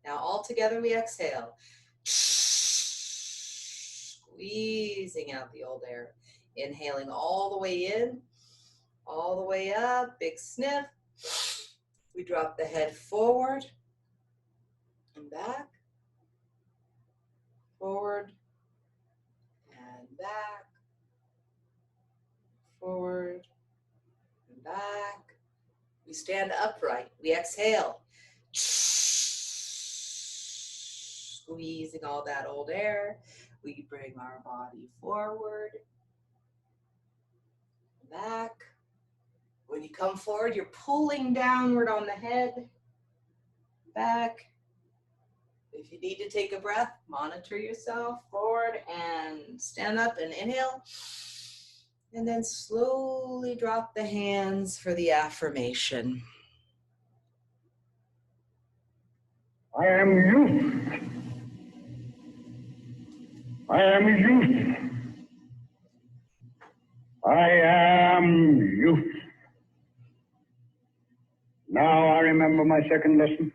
Now all together we exhale, squeezing out the old air, inhaling all the way in, all the way up, big sniff. We drop the head forward and back, forward and back, forward and back. We stand upright. We exhale, squeezing all that old air. We bring our body forward, back. When you come forward, you're pulling downward on the head, back. If you need to take a breath, monitor yourself, forward and stand up and inhale. And then slowly drop the hands for the affirmation. I am youth. I am youth. I am youth. Now I remember my second lesson.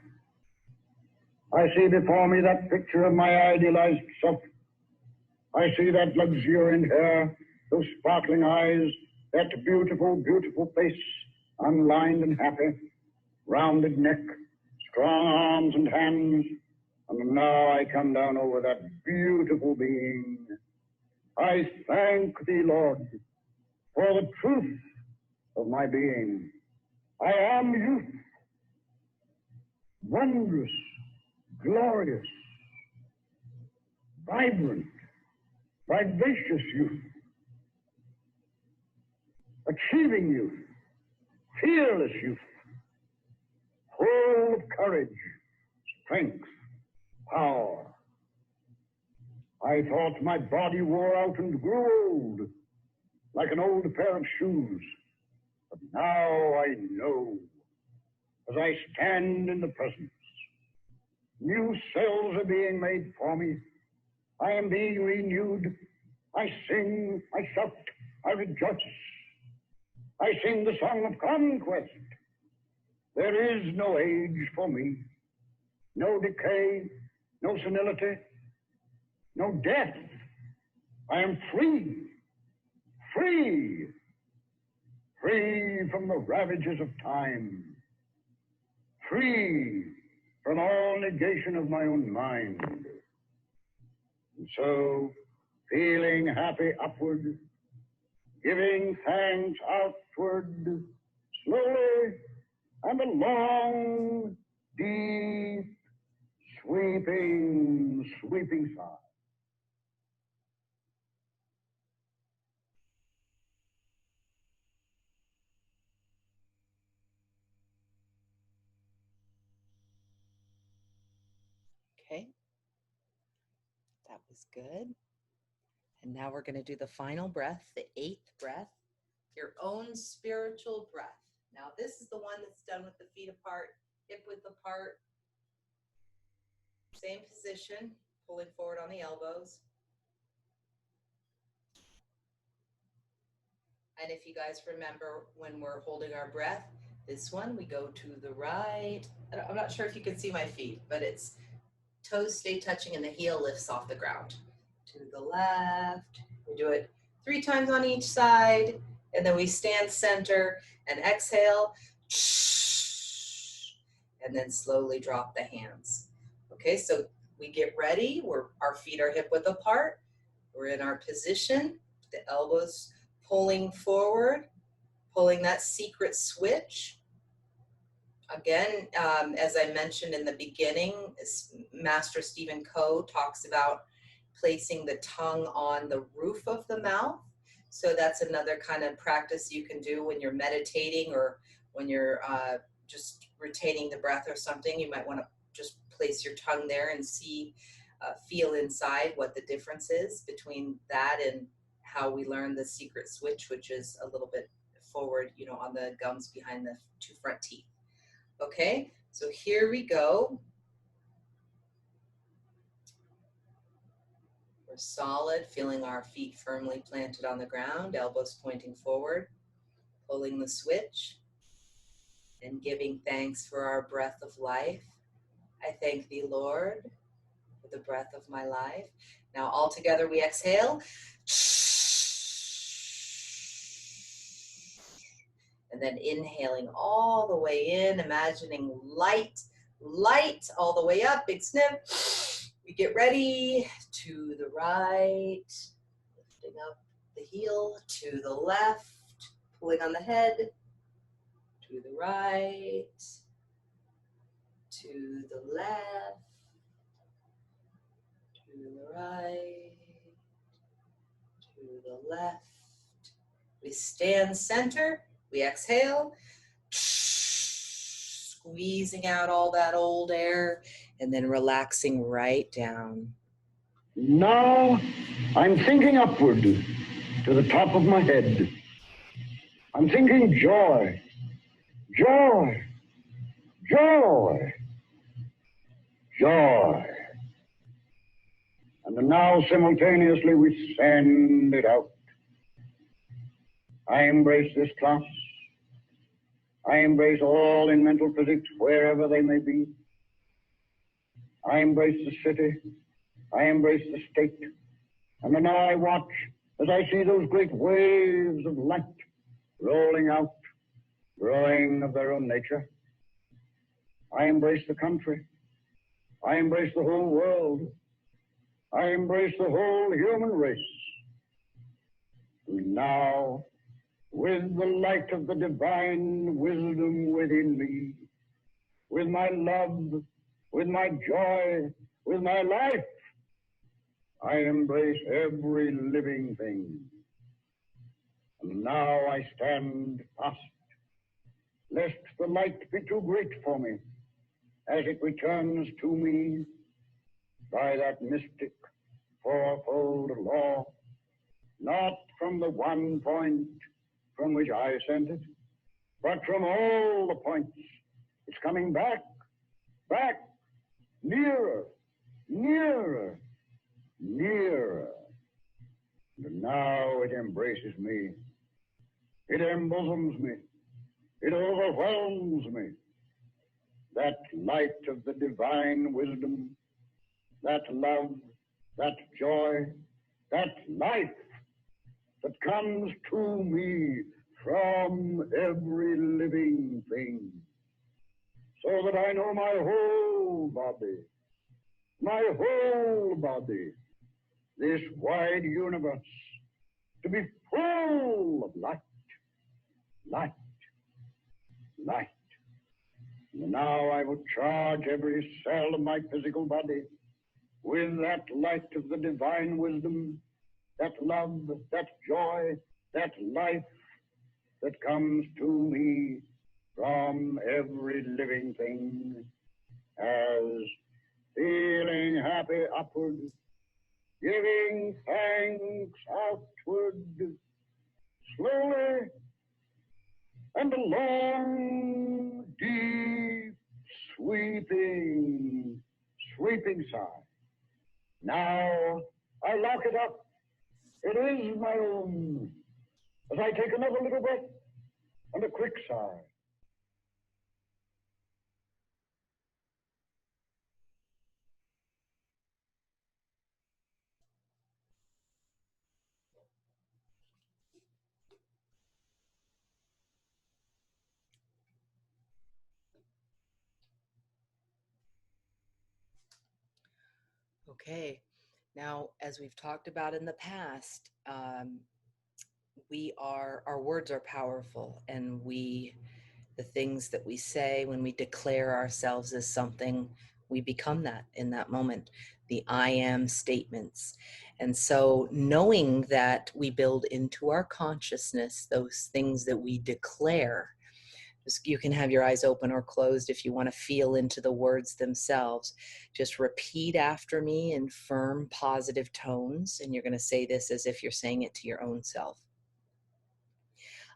I see before me that picture of my idealized self. I see that luxuriant hair, those sparkling eyes, that beautiful, beautiful face, unlined and happy, rounded neck, strong arms and hands. And now I come down over that beautiful being. I thank thee, Lord, for the truth of my being. I am youth, wondrous, glorious, vibrant, vivacious youth, achieving youth, fearless youth, full of courage, strength, power. I thought my body wore out and grew old, like an old pair of shoes. But now I know, as I stand in the presence, new cells are being made for me. I am being renewed. I sing, I shout, I rejoice. I sing the song of conquest. There is no age for me, no decay, no senility, no death. I am free, free, free from the ravages of time, free from all negation of my own mind. And so, feeling happy upward, giving thanks outward, slowly and a long, deep, sweeping, sweeping sigh. Okay, that was good. And now we're going to do the final breath, the 8th breath, your own spiritual breath. Now this is the one that's done with the feet apart, hip width apart, same position, pulling forward on the elbows. And if you guys remember when we're holding our breath, this one, we go to the right. I'm not sure if you can see my feet, but it's toes stay touching and the heel lifts off the ground. To the left. We do it 3 times on each side, And then we stand center and exhale. And then slowly drop the hands. Okay, so we get ready. Our feet are hip width apart. We're in our position. The elbows pulling forward, pulling that secret switch. Again, as I mentioned in the beginning, Master Stephen Coe talks about placing the tongue on the roof of the mouth. So that's another kind of practice you can do when you're meditating or when you're just retaining the breath or something. You might want to just place your tongue there and feel inside what the difference is between that and how we learn the secret switch, which is a little bit forward, on the gums behind the two front teeth. Okay, so here we go. We're solid, feeling our feet firmly planted on the ground, elbows pointing forward, pulling the switch, and giving thanks for our breath of life. I thank thee, Lord, for the breath of my life. Now all together we exhale. And then inhaling all the way in, imagining light all the way up, big sniff. We get ready to the right, lifting up the heel, to the left, pulling on the head, to the right, to the left, to the right, to the left. We stand center, we exhale, squeezing out all that old air, and then relaxing right down. Now I'm thinking upward to the top of my head. I'm thinking joy, joy, joy, joy. And now simultaneously we send it out. I embrace this class. I embrace all in mental physics, wherever they may be. I embrace the city. I embrace the state. And now I watch as I see those great waves of light rolling out, growing of their own nature. I embrace the country. I embrace the whole world. I embrace the whole human race. And now, with the light of the divine wisdom within me, with my love, with my joy, with my life, I embrace every living thing. And now I stand fast, lest the light be too great for me, as it returns to me by that mystic fourfold law, not from the one point from which I sent it, but from all the points. It's coming back, back, nearer, nearer, nearer. And now it embraces me. It embosoms me. It overwhelms me. That light of the divine wisdom, that love, that joy, that life that comes to me from every living thing, so that I know my whole body, this wide universe, to be full of light, light, light. And now I will charge every cell of my physical body with that light of the divine wisdom, that love, that joy, that life that comes to me from every living thing, as feeling happy upward, giving thanks outward, slowly and a long, deep, sweeping sigh. Now I lock it up. It is my own. As I take another little breath and a quick sigh. Okay. Now, as we've talked about in the past, our words are powerful, and the things that we say when we declare ourselves as something, we become that in that moment, the I am statements. And so knowing that we build into our consciousness those things that we declare, you can have your eyes open or closed if you want to feel into the words themselves. Just repeat after me in firm, positive tones, and you're going to say this as if you're saying it to your own self.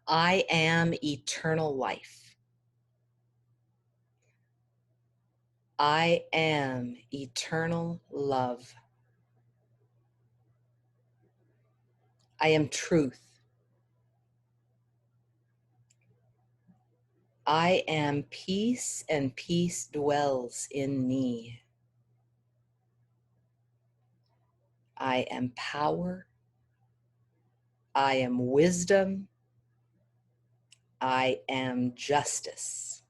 I am eternal life. I am eternal love. I am truth. I am peace, and peace dwells in me. I am power. I am wisdom. I am justice.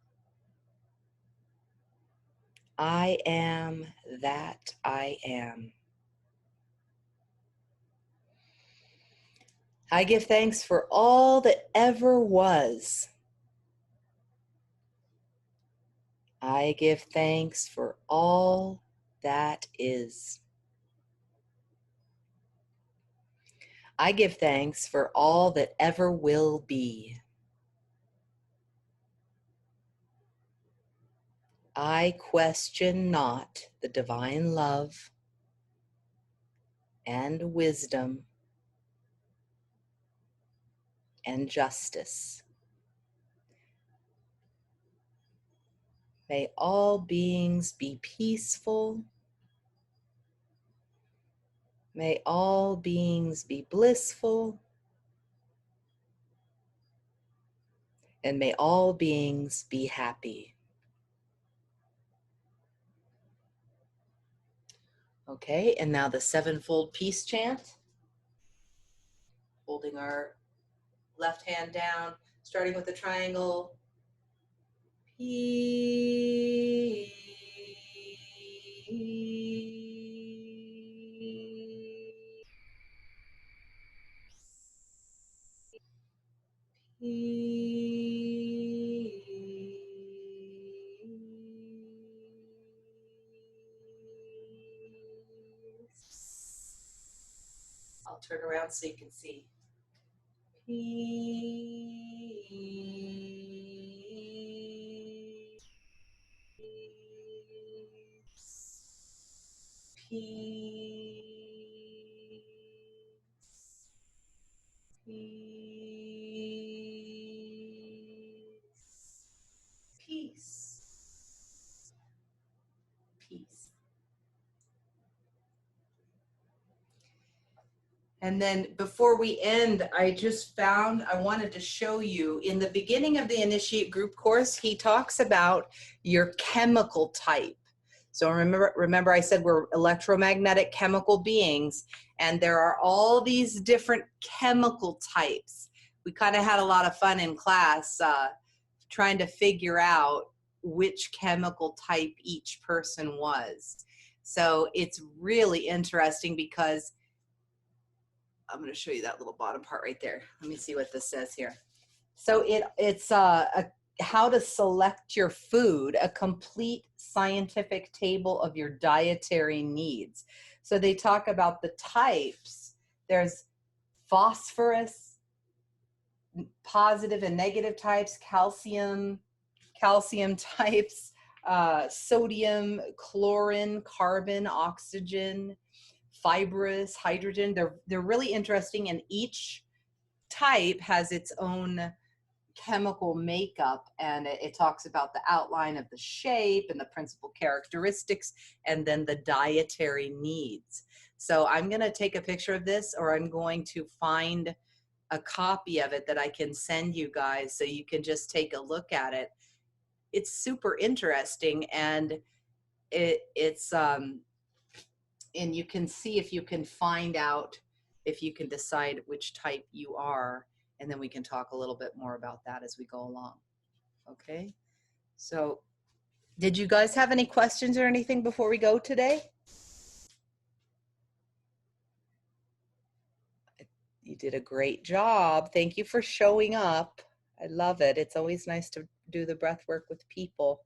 I am that I am. I give thanks for all that ever was. I give thanks for all that is. I give thanks for all that ever will be. I question not the divine love and wisdom and justice. May all beings be peaceful. May all beings be blissful. And may all beings be happy. Okay, and now the sevenfold peace chant. Holding our left hand down, starting with the triangle. Peace. I'll turn around so you can see. Peace. Peace. Peace. Peace. Peace. And then before we end, I wanted to show you in the beginning of the Initiate Group course, he talks about your chemical type. So remember I said we're electromagnetic chemical beings, and there are all these different chemical types. We kind of had a lot of fun in class trying to figure out which chemical type each person was. So it's really interesting because I'm going to show you that little bottom part right there. Let me see what this says here. So it's how to select your food, a complete scientific table of your dietary needs. So they talk about the types. There's phosphorus, positive and negative types, calcium types, sodium, chlorine, carbon, oxygen, fibrous, hydrogen. They're really interesting, and each type has its own chemical makeup, and it talks about the outline of the shape and the principal characteristics, and then the dietary needs. So I'm going to take a picture of this, or I'm going to find a copy of it that I can send you guys so you can just take a look at it. It's super interesting, and it's and you can see if you can find out if you can decide which type you are, and then we can talk a little bit more about that as we go along. Okay, so did you guys have any questions or anything before we go today? You did a great job. Thank you for showing up. I love it. It's always nice to do the breath work with people.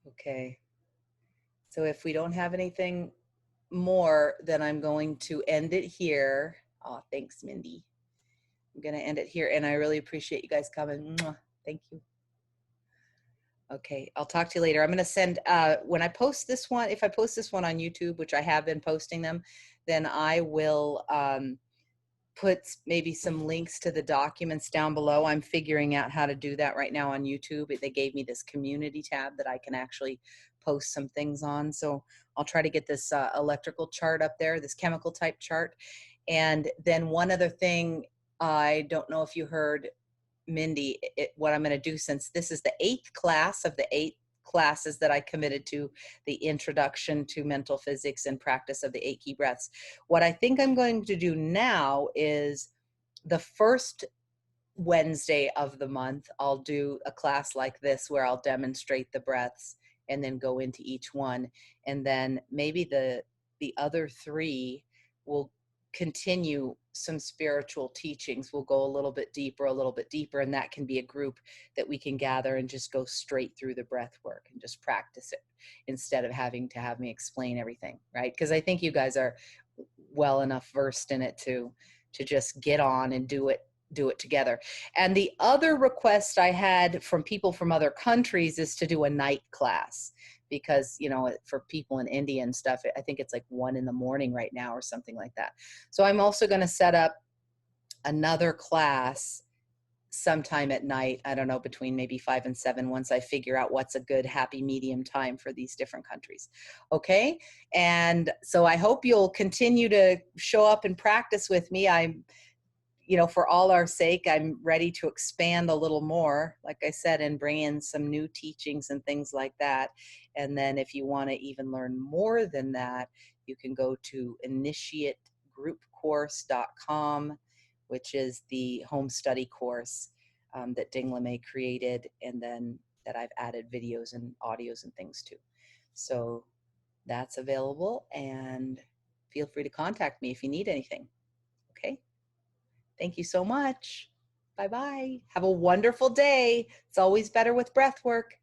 Okay. So if we don't have anything more, then I'm going to end it here. Oh, thanks, Mindy. I'm going to end it here, and I really appreciate you guys coming. Mwah. Thank you. Okay, I'll talk to you later. I'm going to send, when I post this one, if I post this one on YouTube, which I have been posting them, then I will put maybe some links to the documents down below. I'm figuring out how to do that right now on YouTube. They gave me this community tab that I can actually post some things on. So I'll try to get this electrical chart up there, this chemical type chart. And then one other thing, I don't know if you heard Mindy, what I'm going to do, since this is the 8th class of the 8 classes that I committed to, the introduction to mental physics and practice of the 8 key breaths. What I think I'm going to do now is the first Wednesday of the month, I'll do a class like this where I'll demonstrate the breaths and then go into each one. And then maybe the other 3 will continue some spiritual teachings. We'll go a little bit deeper, and that can be a group that we can gather and just go straight through the breath work and just practice it instead of having to have me explain everything, right? Because I think you guys are well enough versed in it to just get on and do it together. And the other request I had from people from other countries is to do a night class, because, you know, for people in India and stuff, I think it's like 1 in the morning right now or something like that. So I'm also going to set up another class sometime at night, I don't know, between maybe 5 and 7, once I figure out what's a good happy medium time for these different countries. Okay. And so I hope you'll continue to show up and practice with me. I'm, you know, for all our sake, I'm ready to expand a little more, like I said, and bring in some new teachings and things like that. And then if you want to even learn more than that, you can go to initiategroupcourse.com, which is the home study course that Dingle created, and then that I've added videos and audios and things to. So that's available, and feel free to contact me if you need anything. Okay. Thank you so much. Bye-bye. Have a wonderful day. It's always better with breath work.